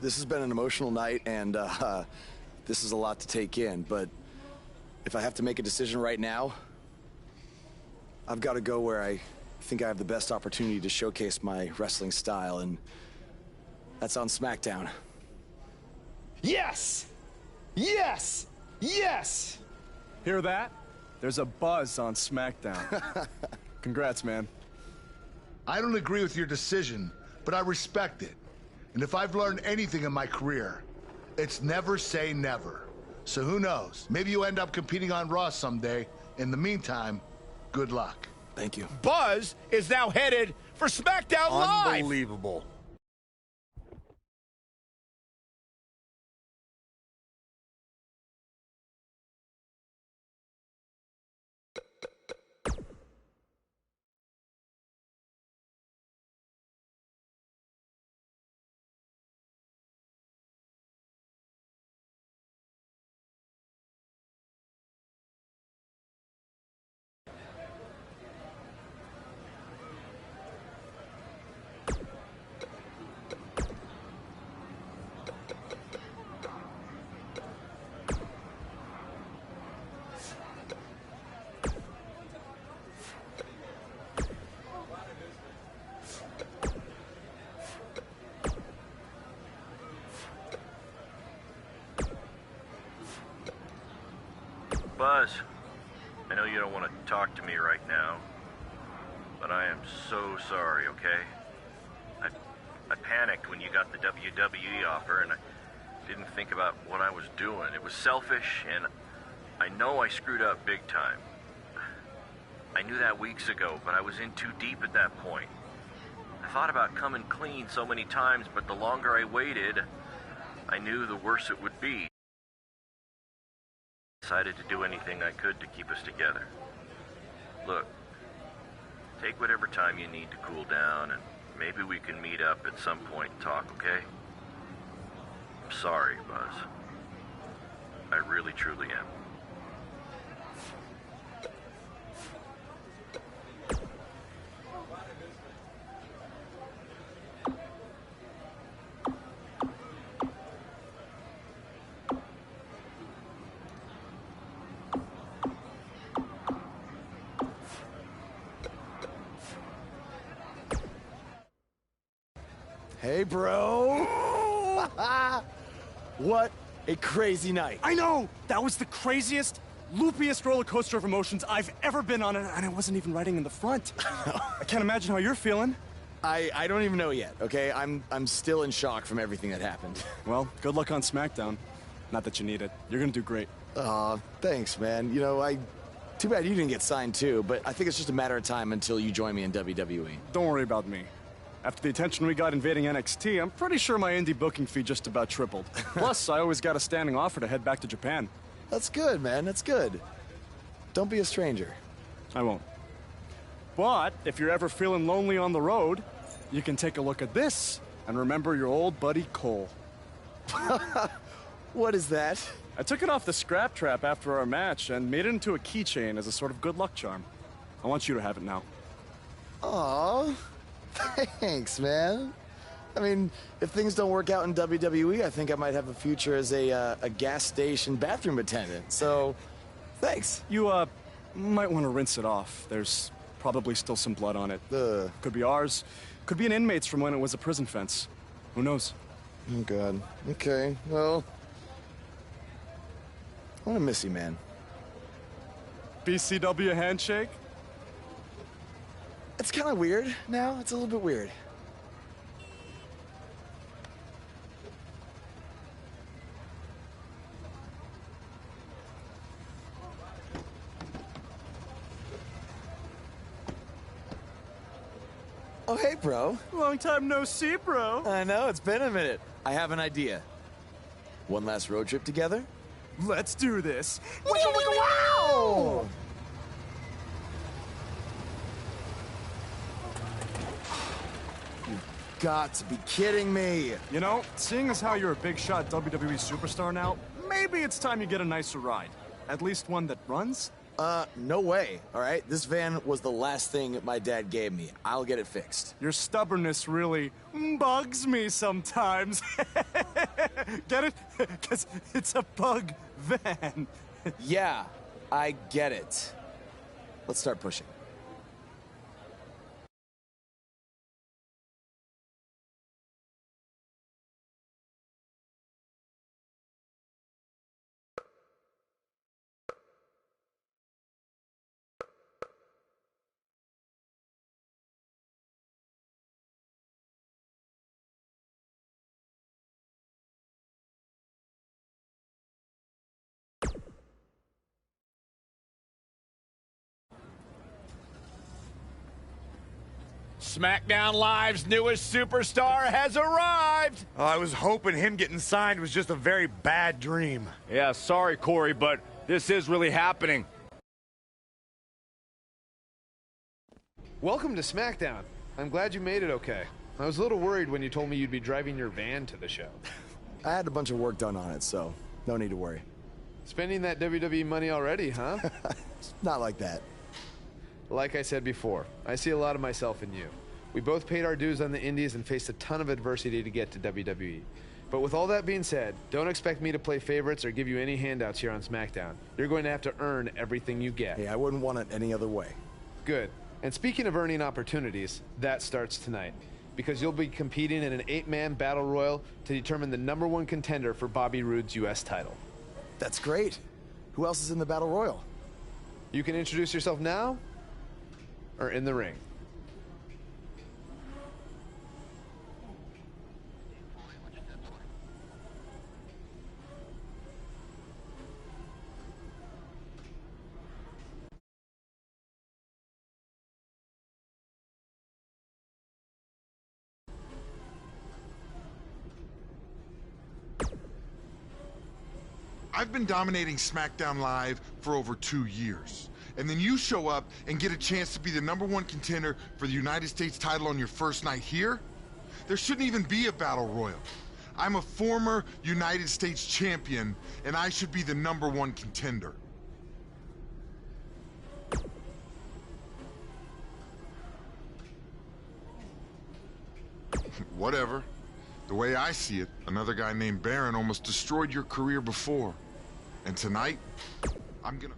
A: This has been an emotional night, and this is a lot to take in, but if I have to make a decision right now, I've got to go where I think I have the best opportunity to showcase my wrestling style, and that's on SmackDown.
C: Yes! Yes! Yes! Hear that? There's a buzz on SmackDown. Congrats, man.
O: I don't agree with your decision, but I respect it. And if I've learned anything in my career, it's never say never. So who knows? Maybe you end up competing on Raw someday. In the meantime, good luck.
A: Thank you.
H: Buzz is now headed for SmackDown Live.
O: Unbelievable.
B: Buzz, I know you don't want to talk to me right now, but I am so sorry, okay? I panicked when you got the WWE offer, and I didn't think about what I was doing. It was selfish, and I know I screwed up big time. I knew that weeks ago, but I was in too deep at that point. I thought about coming clean so many times, but the longer I waited, I knew the worse it would be. I decided to do anything I could to keep us together. Look, take whatever time you need to cool down, and maybe we can meet up at some point and talk, okay? I'm sorry, Buzz. I really, truly am.
A: Hey, bro. What a crazy night.
C: I know! That was the craziest, loopiest roller coaster of emotions I've ever been on, and I wasn't even riding in the front. I can't imagine how you're feeling.
A: I don't even know yet, okay? I'm still in shock from everything that happened.
C: Well, good luck on SmackDown. Not that you need it. You're gonna do great.
A: Aw, thanks, man. You know, too bad you didn't get signed too, but I think it's just a matter of time until you join me in WWE.
C: Don't worry about me. After the attention we got invading NXT, I'm pretty sure my indie booking fee just about tripled. Plus, I always got a standing offer to head back to Japan.
A: That's good, man. That's good. Don't be a stranger.
C: I won't. But if you're ever feeling lonely on the road, you can take a look at this and remember your old buddy Cole.
A: What is that?
C: I took it off the scrap trap after our match and made it into a keychain as a sort of good luck charm. I want you to have it now.
A: Aw. Thanks, man. I mean, if things don't work out in WWE, I think I might have a future as a gas station bathroom attendant. So, thanks.
C: You, might want to rinse it off. There's probably still some blood on it. Could be ours. Could be an inmate's from when it was a prison fence. Who knows?
A: Oh, God. Okay, well, I'm gonna miss you, man.
C: BCW handshake?
A: It's kind of weird now. It's a little bit weird. Oh, hey, bro.
C: Long time no see, bro.
A: I know, it's been a minute. I have an idea. One last road trip together?
C: Let's do this.
A: Wow! Got to be kidding me.
C: You know, seeing as how you're a big shot WWE superstar now, maybe it's time you get a nicer ride. At least one that runs?
A: No way, all right? This van was the last thing my dad gave me. I'll get it fixed.
C: Your stubbornness really bugs me sometimes. Get it? Because it's a bug van.
A: Yeah, I get it. Let's start pushing.
H: SmackDown Live's newest superstar has arrived.
J: I was hoping him getting signed was just a very bad dream.
Q: Yeah, sorry, Corey, but this is really happening.
P: Welcome to SmackDown. I'm glad you made it okay. I was a little worried when you told me you'd be driving your van to the show.
A: I had a bunch of work done on it, so no need to worry.
P: Spending that WWE money already, huh?
A: Not like that.
P: Like I said before, I see a lot of myself in you. We both paid our dues on the indies and faced a ton of adversity to get to WWE. But with all that being said, don't expect me to play favorites or give you any handouts here on SmackDown. You're going to have to earn everything you get.
A: Hey, I wouldn't want it any other way.
P: Good. And speaking of earning opportunities, that starts tonight. Because you'll be competing in an 8-man battle royal to determine the #1 contender for Bobby Roode's U.S. title.
A: That's great. Who else is in the Battle Royal?
P: You can introduce yourself now or in the ring.
R: I've been dominating SmackDown Live for over 2 years. And then you show up and get a chance to be the #1 contender for the United States title on your first night here? There shouldn't even be a Battle Royal. I'm a former United States champion, and I should be the #1 contender. Whatever. The way I see it, another guy named Baron almost destroyed your career before. And tonight, I'm gonna...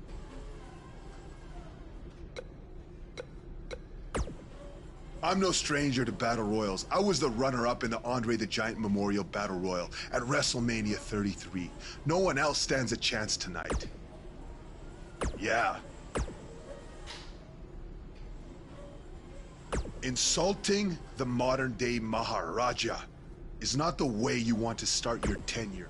S: I'm no stranger to Battle Royals. I was the runner-up in the Andre the Giant Memorial Battle Royal at WrestleMania 33. No one else stands a chance tonight. Yeah. Insulting the modern-day Maharaja is not the way you want to start your tenure.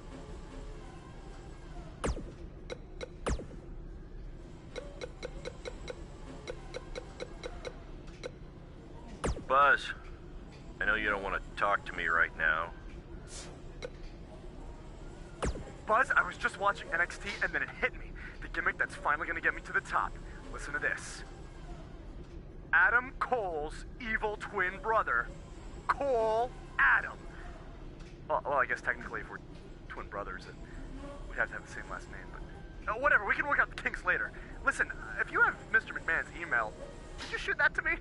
B: Buzz, I know you don't want to talk to me right now.
T: Buzz, I was just watching NXT and then it hit me. The gimmick that's finally gonna get me to the top. Listen to this. Adam Cole's evil twin brother, Cole Adam. Well, I guess technically if we're twin brothers, we'd have to have the same last name, but whatever, we can work out the kinks later. Listen, if you have Mr. McMahon's email, could you shoot that to me?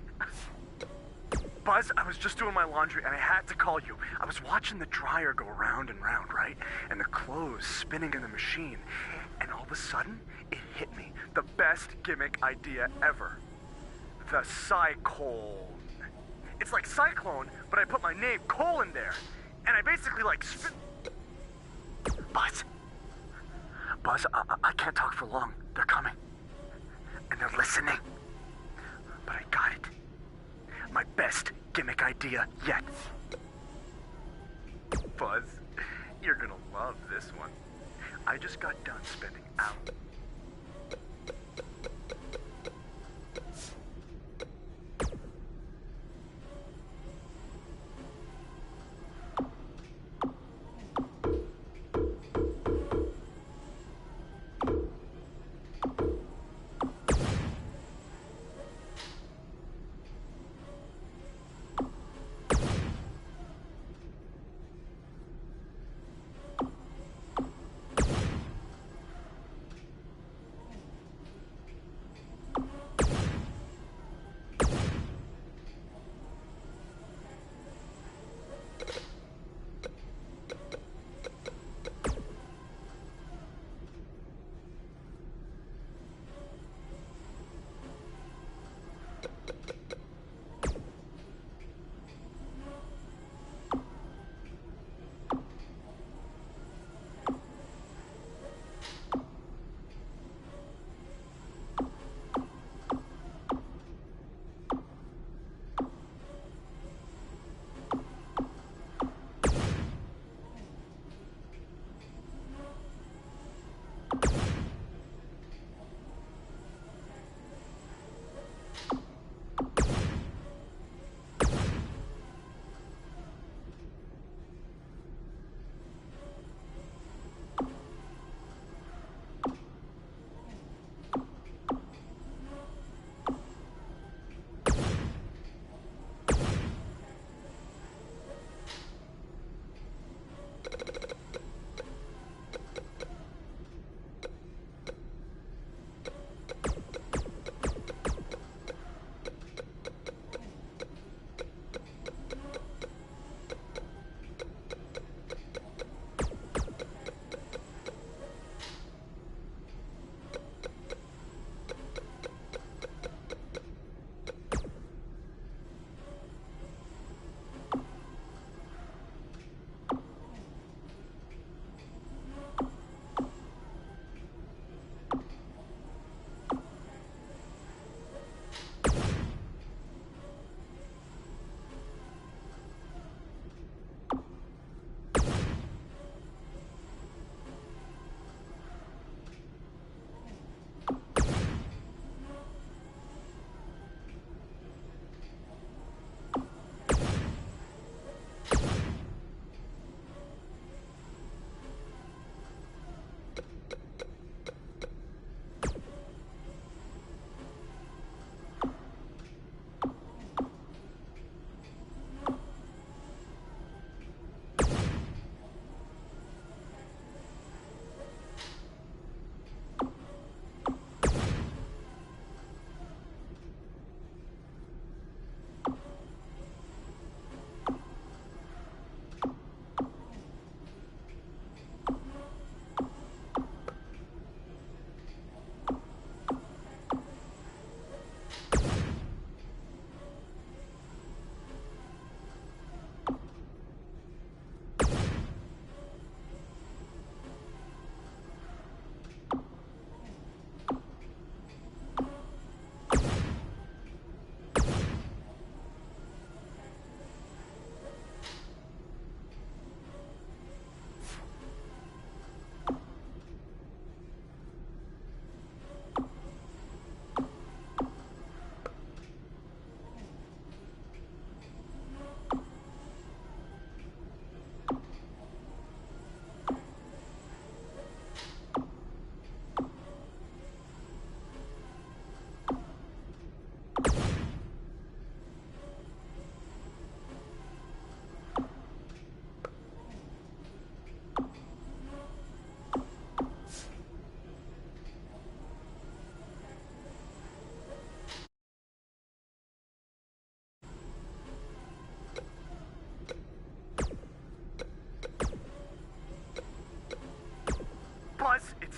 T: Buzz, I was just doing my laundry and I had to call you. I was watching the dryer go round and round, right? And the clothes spinning in the machine. And all of a sudden, it hit me. The best gimmick idea ever. The Cyclone. It's like Cyclone, but I put my name, Cole, in there. And I basically like spin... Buzz, I can't talk for long. They're coming. And they're listening. But I got it. My best gimmick idea yet. Buzz, you're gonna love this one. I just got done spending hours.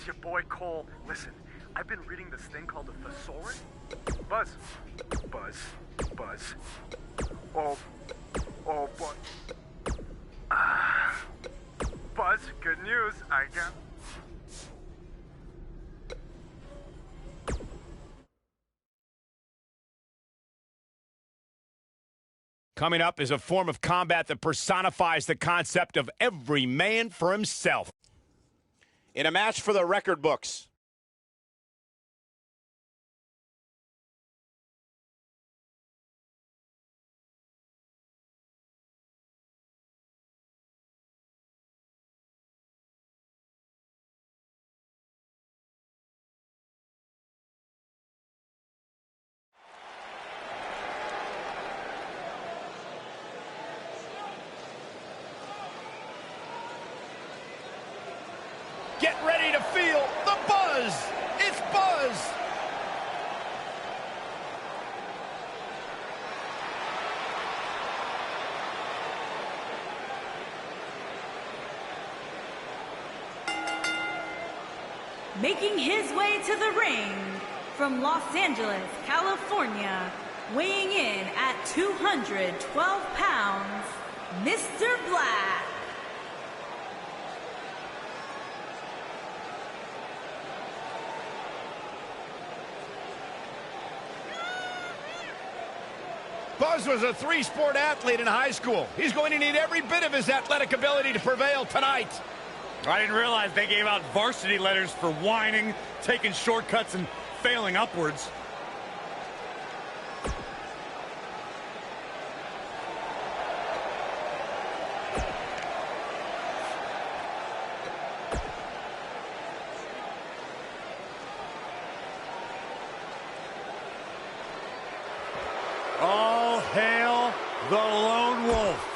T: It's your boy Cole. Listen, I've been reading this thing called the Thesaurus. Buzz. Oh, boy. Buzz, good news. I got...
H: Coming up is a form of combat that personifies the concept of every man for himself.
M: In a match for the record books.
H: Get ready to feel the buzz. It's Buzz.
U: Making his way to the ring from Los Angeles, California, weighing in at 212 pounds, Mr. Black.
H: Buzz was a three-sport athlete in high school. He's going to need every bit of his athletic ability to prevail tonight.
J: I didn't realize they gave out varsity letters for whining, taking shortcuts, and failing upwards. All hail the Lone Wolf.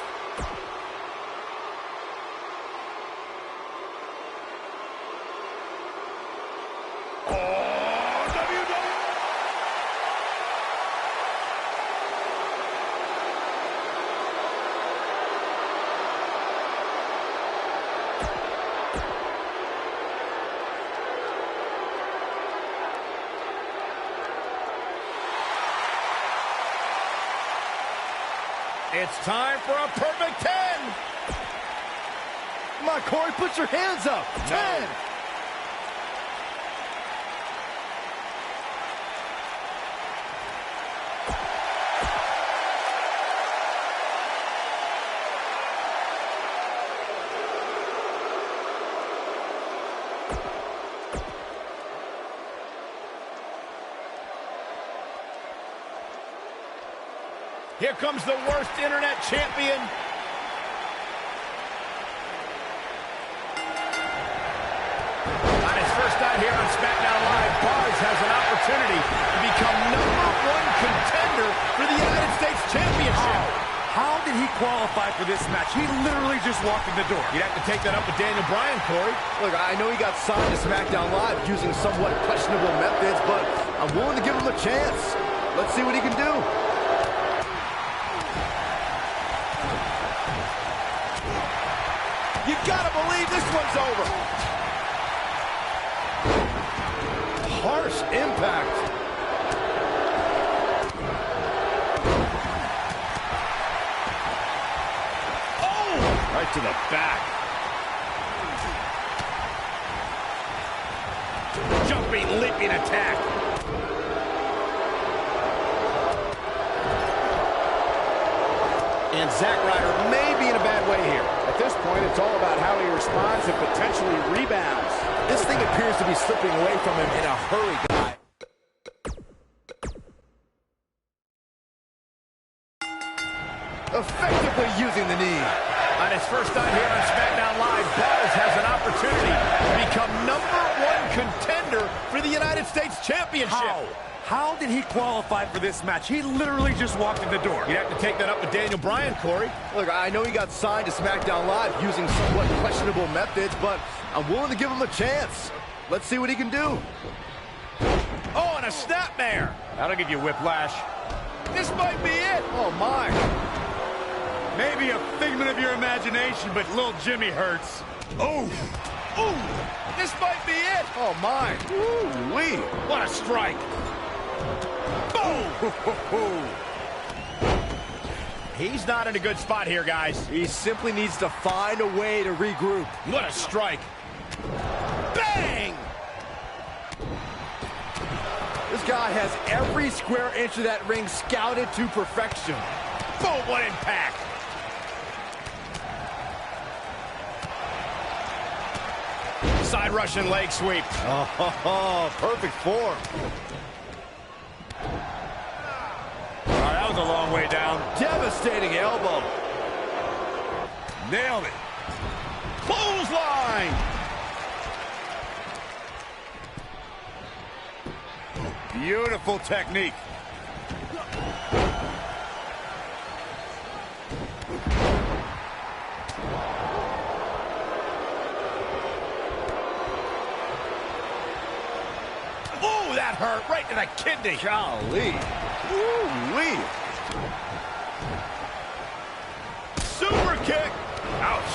H: It's time for a perfect 10.
I: Come on, Corey, put your hands up. 10.
H: Here comes the worst internet champion. On his first night here on SmackDown Live, Buzz has an opportunity to become #1 contender for the United States Championship.
J: How did he qualify for this match? He literally just walked in the door.
H: You'd have to take that up with Daniel Bryan, Corey.
I: Look, I know he got signed to SmackDown Live using somewhat questionable methods, but I'm willing to give him a chance. Let's see what he can do.
H: You gotta believe this one's over.
I: Harsh impact.
H: Oh! Right to the back. Jumping, leaping attack.
M: And Zack Ryder may be in a bad way here. At this point, it's all about how he responds and potentially rebounds.
I: This thing appears to be slipping away from him in a hurry, guy. Effectively using the knee.
H: On his first time here on SmackDown Live, Buzz has an opportunity to become #1 contender for the United States Championship.
J: How did he qualify for this match? He literally just walked in the door.
H: You'd have to take that up with Daniel Bryan, Corey.
I: Look, I know he got signed to SmackDown Live using somewhat questionable methods, but I'm willing to give him a chance. Let's see what he can do.
H: Oh, and a snapmare.
J: That'll give you whiplash.
H: This might be it.
I: Oh, my.
J: Maybe a figment of your imagination, but little Jimmy hurts.
K: Oh,
H: Ooh, this might be it.
I: Oh, my. Ooh-wee.
H: What a strike. Boom. He's not in a good spot here, guys.
I: He simply needs to find a way to regroup.
H: What a strike. Bang!
I: This guy has every square inch of that ring scouted to perfection.
H: Boom, what impact. Side Russian leg sweep.
I: Oh, perfect form.
H: All right, that was a long way down.
I: Devastating elbow.
H: Nailed it. Clothesline. Beautiful technique. Oh, that hurt right to the kidney.
I: Golly. Woo-wee.
H: Super kick. Ouch.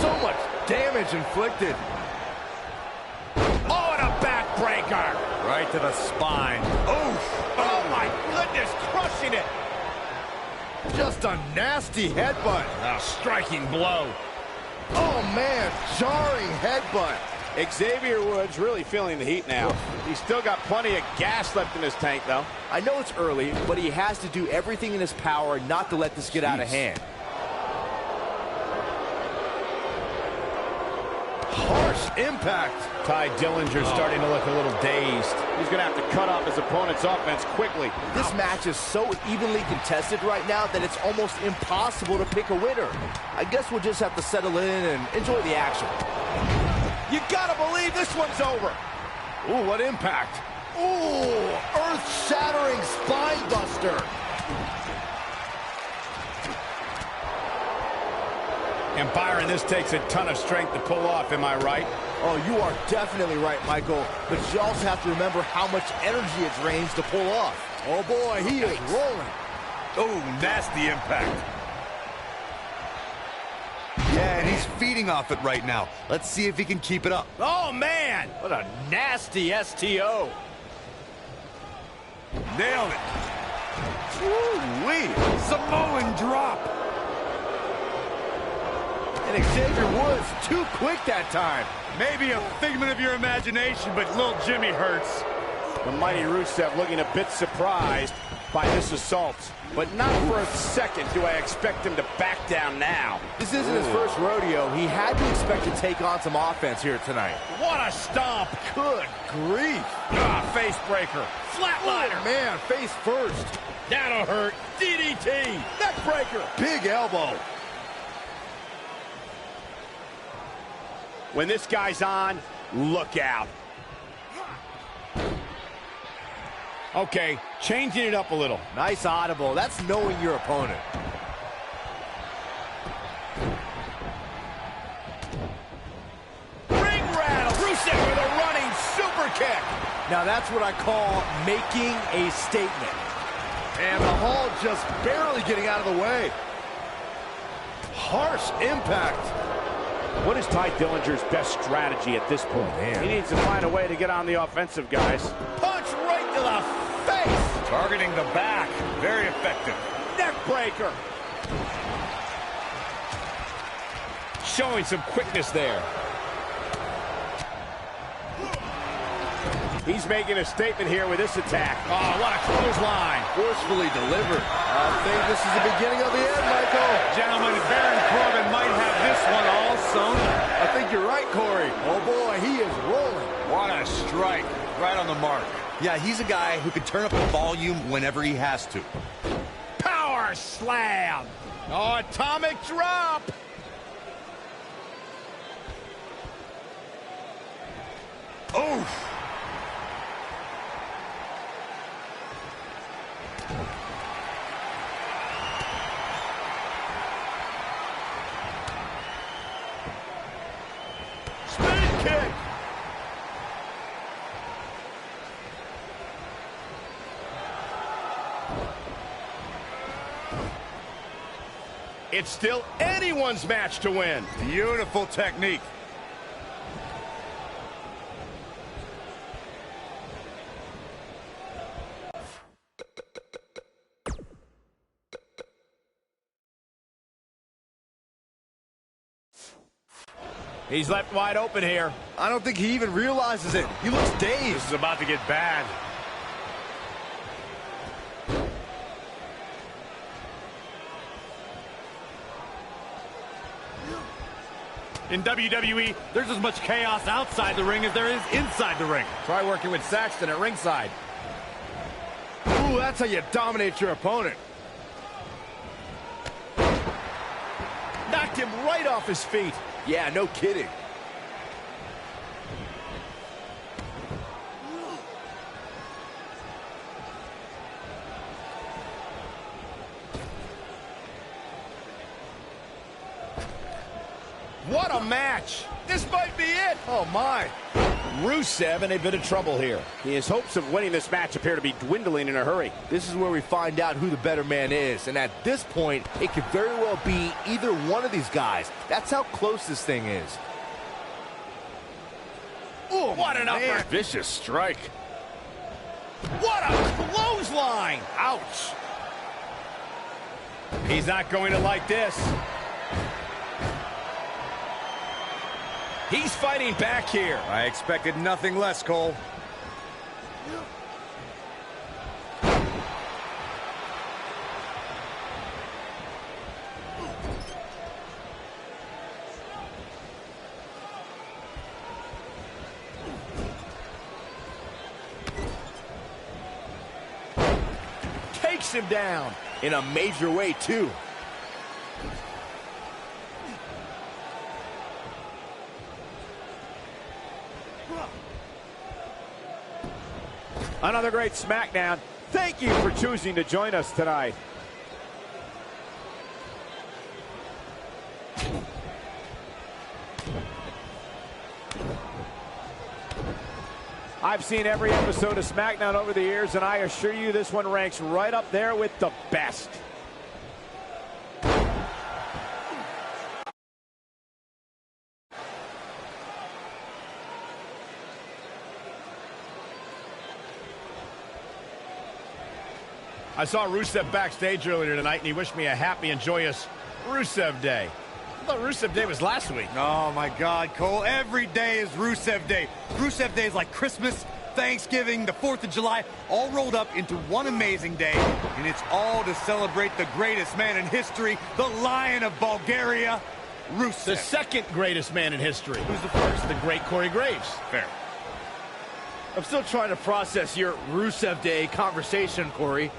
I: So much damage inflicted.
H: Oh, and a backbreaker.
I: Right to the spine.
H: Oof. Oh, my goodness, crushing it.
I: Just a nasty headbutt.
H: A striking blow.
I: Oh, man, jarring headbutt.
M: Xavier Woods really feeling the heat now. He's still got plenty of gas left in his tank, though.
I: I know it's early, but he has to do everything in his power not to let this get out of hand. Harsh impact.
H: Ty Dillinger starting to look a little dazed.
M: He's going to have to cut off his opponent's offense quickly.
I: This match is so evenly contested right now that it's almost impossible to pick a winner. I guess we'll just have to settle in and enjoy the action.
H: You gotta believe this one's over.
I: Ooh, what impact. Ooh, earth-shattering spine buster.
H: And Byron, this takes a ton of strength to pull off, am I right?
I: Oh, you are definitely right, Michael. But you also have to remember how much energy it drains to pull off. Oh boy, he is rolling.
H: Oh, nasty impact.
N: Yeah, and he's feeding off it right now. Let's see if he can keep it up.
H: Oh, man.
M: What a nasty STO.
H: Nailed it.
I: Woo-wee.
H: Samoan drop.
I: And Xavier Woods too quick that time.
H: Maybe a figment of your imagination, but little Jimmy hurts.
M: The mighty Rusev looking a bit surprised by this assault. But not for a second do I expect him to back down now.
I: This isn't his first rodeo. He had to expect to take on some offense here tonight.
H: What a stomp.
I: Good grief.
H: Ah, face breaker. Flatliner.
I: Oh, man, face first.
H: That'll hurt. DDT. Neck breaker.
I: Big elbow.
H: When this guy's on, look out. Okay, changing it up a little.
I: Nice audible. That's knowing your opponent.
H: Ring rattle. Rusev with a running super kick.
I: Now that's what I call making a statement. And the Hall just barely getting out of the way. Harsh impact.
M: What is Ty Dillinger's best strategy at this point?
I: Man.
M: He needs to find a way to get on the offensive, guys.
H: Punch right to the face. Targeting the back. Very effective. Neck breaker. Showing some quickness there.
M: He's making a statement here with this attack.
H: Oh, what a clothesline.
I: Forcefully delivered. I think this is the beginning of the end, Michael.
H: Gentlemen, Baron Corbin might have this one all sewn up.
I: I think you're right, Corey. Oh, boy, he is rolling.
H: What a strike. Right on the mark.
N: Yeah, he's a guy who can turn up the volume whenever he has to.
H: Power slam. Oh, atomic drop. Oof. Spin kick. It's still anyone's match to win.
J: Beautiful technique.
H: He's left wide open here.
I: I don't think he even realizes it. He looks dazed.
H: This is about to get bad.
J: In WWE, there's as much chaos outside the ring as there is inside the ring.
H: Try working with Saxton at ringside. Ooh, that's how you dominate your opponent. Knocked him right off his feet.
I: Yeah, no kidding.
H: What a match! This might be it! Oh, my. Rusev in a bit of trouble here. His hopes of winning this match appear to be dwindling in a hurry.
I: This is where we find out who the better man is. And at this point, it could very well be either one of these guys. That's how close this thing is.
H: Oh, what an upper vicious strike. What a clothesline! Ouch! He's not going to like this. He's fighting back here.
J: I expected nothing less, Cole.
H: Takes him down in a major way, too. Another great SmackDown. Thank you for choosing to join us tonight. I've seen every episode of SmackDown over the years, and I assure you this one ranks right up there with the best. I saw Rusev backstage earlier tonight, and he wished me a happy and joyous Rusev Day. I thought Rusev Day was last week.
J: Oh, my God, Cole. Every day is Rusev Day. Rusev Day is like Christmas, Thanksgiving, the 4th of July, all rolled up into one amazing day, and it's all to celebrate the greatest man in history, the Lion of Bulgaria, Rusev.
H: The second greatest man in history. Who's the first? The great Corey Graves.
J: Fair.
I: I'm still trying to process your Rusev Day conversation, Corey.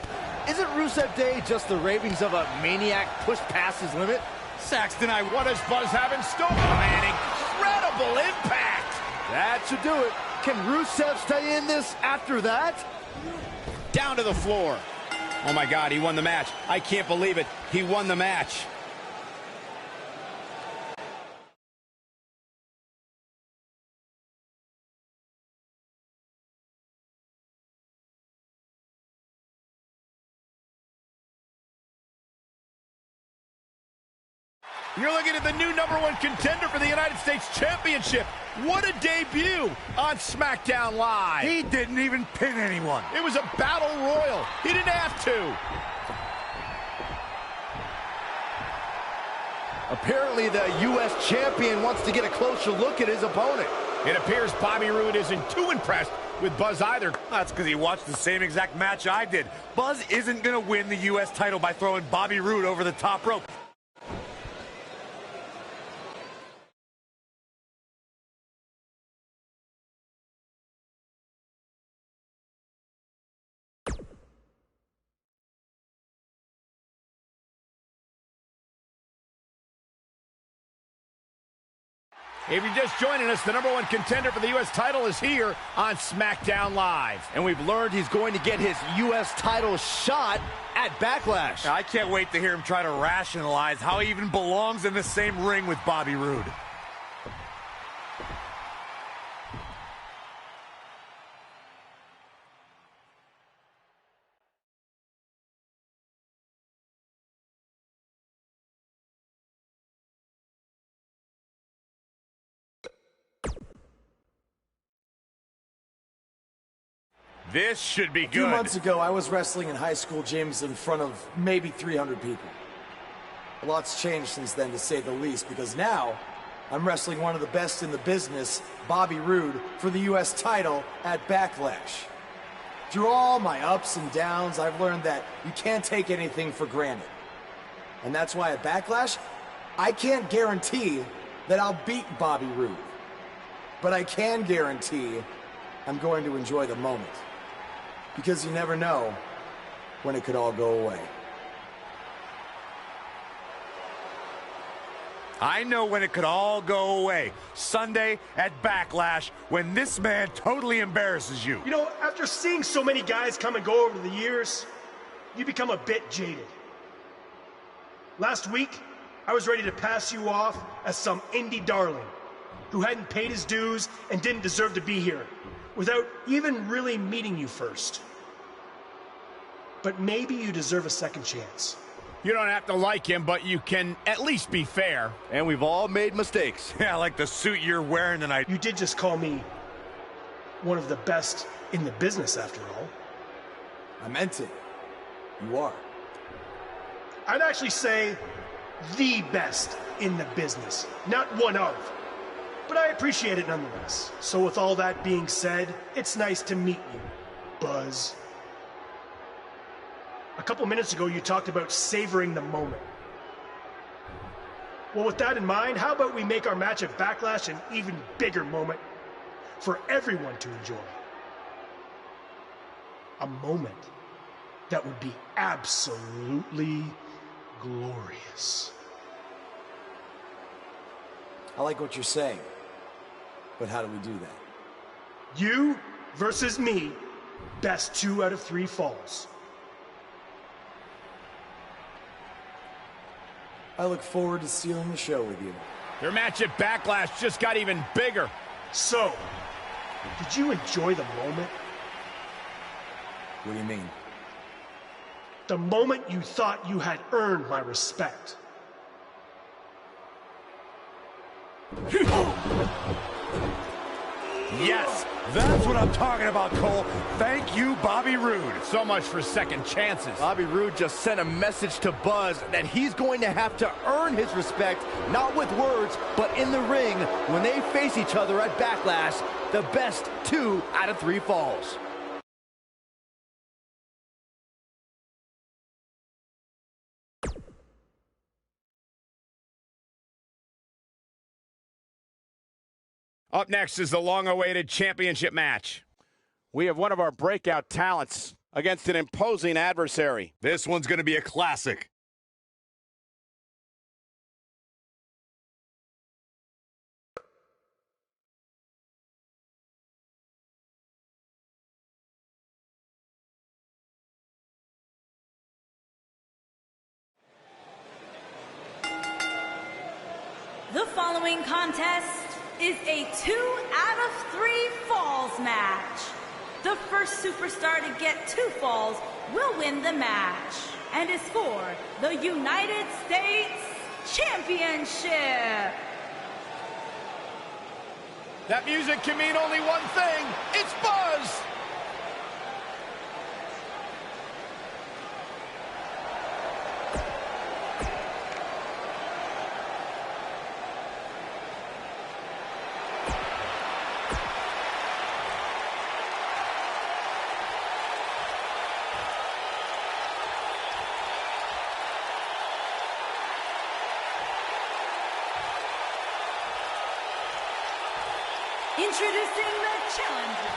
I: Isn't Rusev Day just the ravings of a maniac pushed past his limit?
H: Saxton, what does Buzz have in store? Man, incredible impact!
I: That should do it. Can Rusev stay in this after that?
H: Down to the floor. Oh, my God, he won the match. I can't believe it. He won the match. You're looking at the new #1 contender for the United States Championship. What a debut on SmackDown Live.
J: He didn't even pin anyone.
H: It was a battle royal. He didn't have to.
I: Apparently the U.S. champion wants to get a closer look at his opponent.
H: It appears Bobby Roode isn't too impressed with Buzz either.
J: That's because he watched the same exact match I did. Buzz isn't going to win the U.S. title by throwing Bobby Roode over the top rope.
H: If you're just joining us, the #1 contender for the U.S. title is here on SmackDown Live.
I: And we've learned he's going to get his U.S. title shot at Backlash.
J: I can't wait to hear him try to rationalize how he even belongs in the same ring with Bobby Roode.
H: This should be
A: good. A few months ago, I was wrestling in high school gyms in front of maybe 300 people. A lot's changed since then, to say the least, because now I'm wrestling one of the best in the business, Bobby Roode, for the U.S. title at Backlash. Through all my ups and downs, I've learned that you can't take anything for granted. And that's why at Backlash, I can't guarantee that I'll beat Bobby Roode. But I can guarantee I'm going to enjoy the moment. Because you never know when it could all go away.
J: I know when it could all go away. Sunday at Backlash, when this man totally embarrasses you.
G: You know, after seeing so many guys come and go over the years, you become a bit jaded. Last week, I was ready to pass you off as some indie darling who hadn't paid his dues and didn't deserve to be here, without even really meeting you first. But maybe you deserve a second chance.
H: You don't have to like him, but you can at least be fair.
I: And we've all made mistakes.
J: Yeah, like the suit you're wearing tonight.
G: You did just call me one of the best in the business, after all.
A: I meant it. You are.
G: I'd actually say the best in the business, not one of. But I appreciate it nonetheless. So with all that being said, it's nice to meet you, Buzz. A couple minutes ago, you talked about savoring the moment. Well, with that in mind, how about we make our match at Backlash an even bigger moment for everyone to enjoy? A moment that would be absolutely glorious.
A: I like what you're saying, but how do we do that?
G: You versus me, best 2 out of 3 falls.
A: I look forward to stealing the show with you.
H: Their match at Backlash just got even bigger.
G: So, did you enjoy the moment?
A: What do you mean?
G: The moment you thought you had earned my respect.
J: Yes, that's what I'm talking about, Cole. Thank you, Bobby Roode.
H: So much for second chances.
I: Bobby Roode just sent a message to Buzz that he's going to have to earn his respect, not with words, but in the ring when they face each other at Backlash, the best 2 out of 3 falls.
H: Up next is the long-awaited championship match. We have one of our breakout talents against an imposing adversary.
J: This one's going to be a classic.
U: The following contest is a 2 out of 3 falls match. The first superstar to get 2 falls will win the match and is for the United States Championship.
H: That music can mean only one thing. It's Buzz!
U: Introducing the challenger.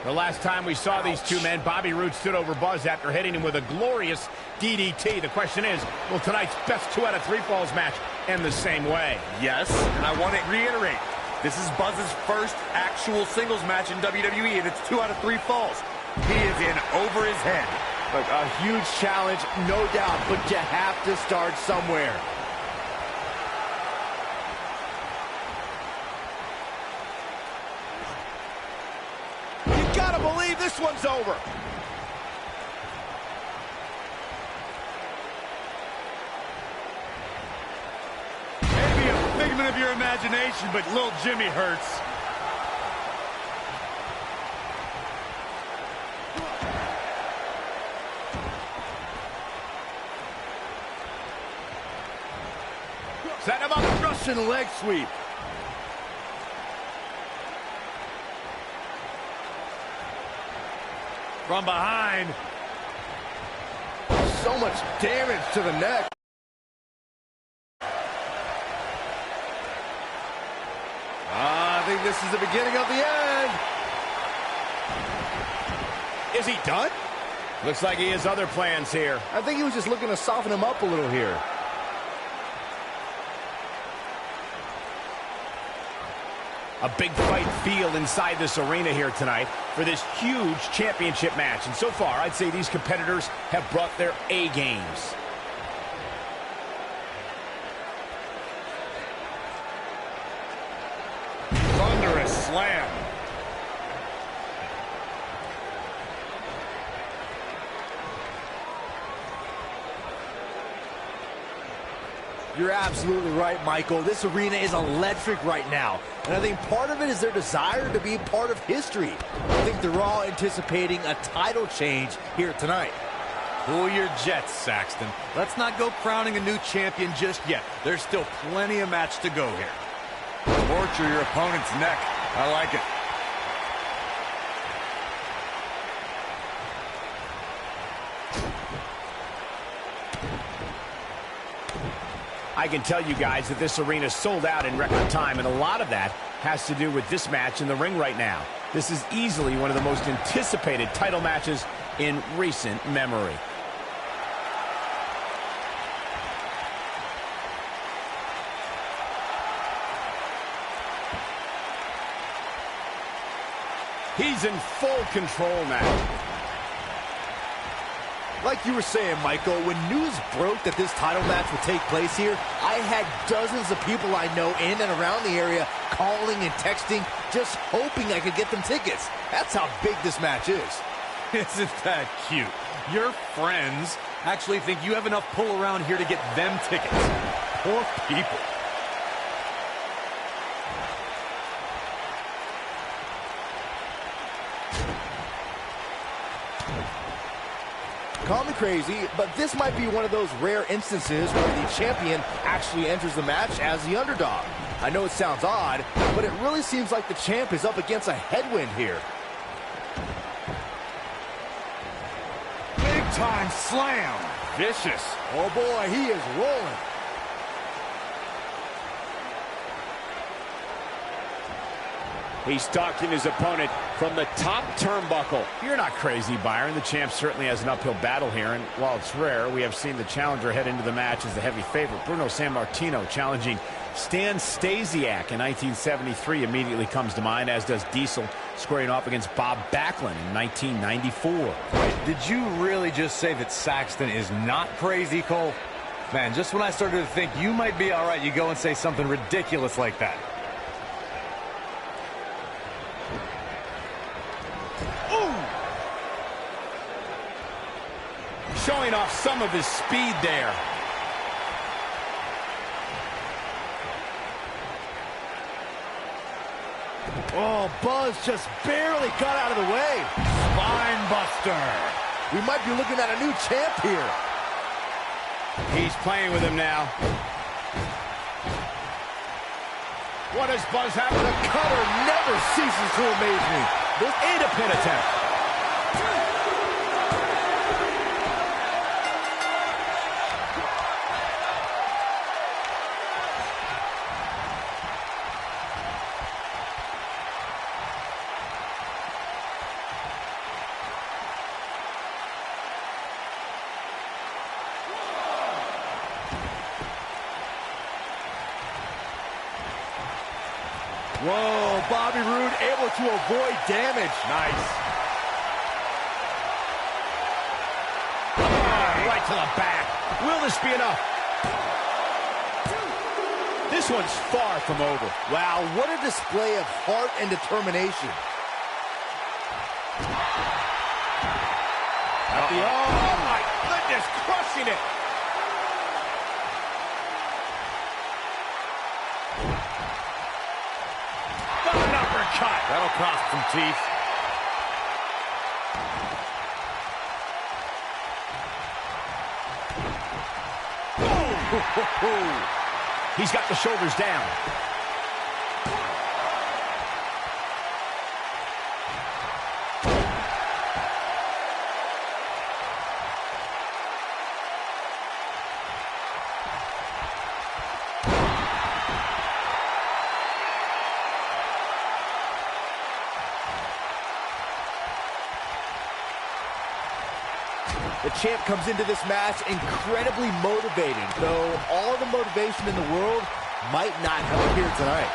H: The last time we saw these two men, Bobby Roode stood over Buzz after hitting him with a glorious DDT. The question is, will tonight's best 2 out of 3 falls match end the same way?
J: Yes, and I want to reiterate, this is Buzz's first actual singles match in WWE, and it's 2 out of 3 falls. He is in over his head.
I: Look, a huge challenge, no doubt, but you have to start somewhere.
H: believe this one's over.
J: Maybe a figment of your imagination, but little Jimmy hurts.
H: Set him up, Russian leg sweep.
J: From behind.
I: So much damage to the neck.
H: I think this is the beginning of the end. Is he done? Looks like he has other plans here.
I: I think he was just looking to soften him up a little here.
H: A big fight feel inside this arena here tonight for this huge championship match. And so far, I'd say these competitors have brought their A games.
J: Thunderous slam.
I: You're absolutely right, Michael. This arena is electric right now. And I think part of it is their desire to be part of history. I think they're all anticipating a title change here tonight.
J: Cool your jets, Saxton. Let's not go crowning a new champion just yet. There's still plenty of match to go here. Torture your opponent's neck. I like it.
H: I can tell you guys that this arena sold out in record time, and a lot of that has to do with this match in the ring right now. This is easily one of the most anticipated title matches in recent memory. He's in full control now.
I: Like you were saying, Michael, when news broke that this title match would take place here, I had dozens of people I know in and around the area calling and texting, just hoping I could get them tickets. That's how big this match is.
J: Isn't that cute? Your friends actually think you have enough pull around here to get them tickets. Poor people.
I: Call me crazy, but this might be one of those rare instances where the champion actually enters the match as the underdog. I know it sounds odd, but it really seems like the champ is up against a headwind here.
J: Big time slam. Vicious.
I: Oh boy, he is rolling.
M: He's stalking his opponent from the top turnbuckle.
H: You're not crazy, Byron. The champ certainly has an uphill battle here, and while it's rare, we have seen the challenger head into the match as the heavy favorite. Bruno Sammartino challenging Stan Stasiak in 1973 immediately comes to mind, as does Diesel squaring off against Bob Backlund in 1994.
J: Did you really just say that Saxton is not crazy, Cole? Man, just when I started to think you might be all right, you go and say something ridiculous like that.
H: Showing off some of his speed there.
I: Oh, Buzz just barely got out of the way.
J: Spine buster.
I: We might be looking at a new champ here.
H: He's playing with him now. What does Buzz have?
I: The cutter never ceases to amaze me.
H: This ain't a pin attempt.
I: Whoa, Bobby Roode able to avoid damage.
H: Nice. Oh, right to the back. Will this be enough? This one's far from over.
I: Wow, what a display of heart and determination.
H: Oh, my goodness, crushing it. An uppercut.
N: That'll cost some teeth.
H: He's got the shoulders down.
I: The champ comes into this match incredibly motivated, though all the motivation in the world might not help here tonight.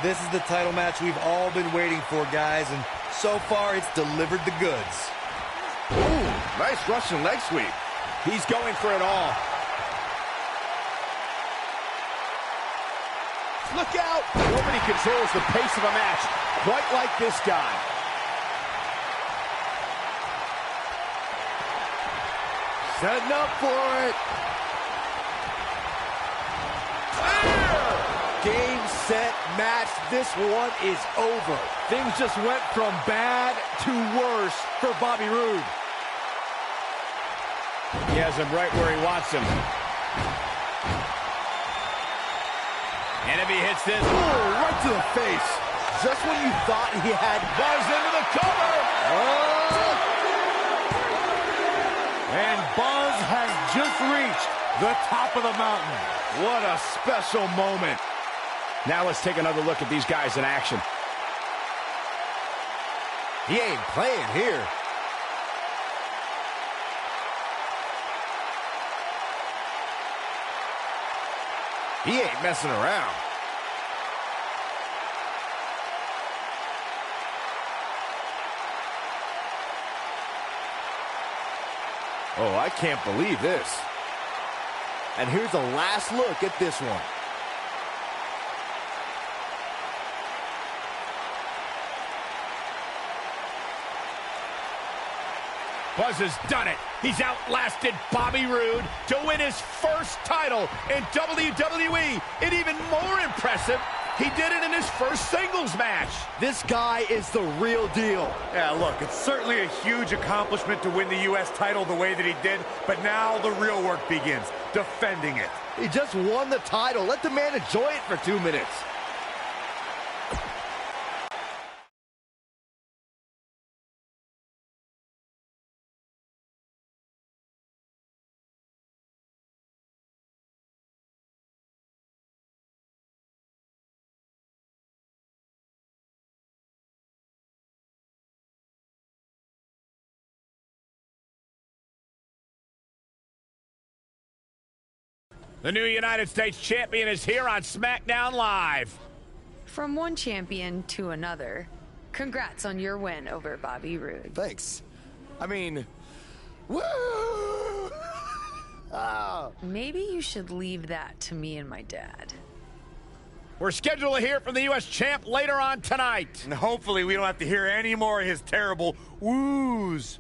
N: This is the title match we've all been waiting for, guys, and so far it's delivered the goods.
H: Ooh, nice Russian leg sweep. He's going for it all. Look out! Nobody controls the pace of a match quite like this guy.
I: Setting up for it. Game, set, match. This one is over. Things just went from bad to worse for Bobby Roode.
H: He has him right where he wants him. And if he hits this,
I: right to the face. Just when you thought he had
H: Buzz into the cover.
I: And Buzz has just reached the top of the mountain.
H: What a special moment. Now let's take another look at these guys in action.
I: He ain't playing here.
H: He ain't messing around. Oh, I can't believe this.
I: And here's a last look at this one.
H: Buzz has done it. He's outlasted Bobby Roode to win his first title in WWE. And even more impressive, he did it in his first singles match.
I: This guy is the real deal.
J: Yeah, look, it's certainly a huge accomplishment to win the U.S. title the way that he did, but now the real work begins, defending it.
I: He just won the title. Let the man enjoy it for 2 minutes.
H: The new United States champion is here on SmackDown Live.
F: From one champion to another, congrats on your win over Bobby Roode.
A: Thanks. I mean, woo!
F: Maybe you should leave that to me and my dad.
H: We're scheduled to hear from the U.S. champ later on tonight.
J: And hopefully we don't have to hear any more of his terrible woos.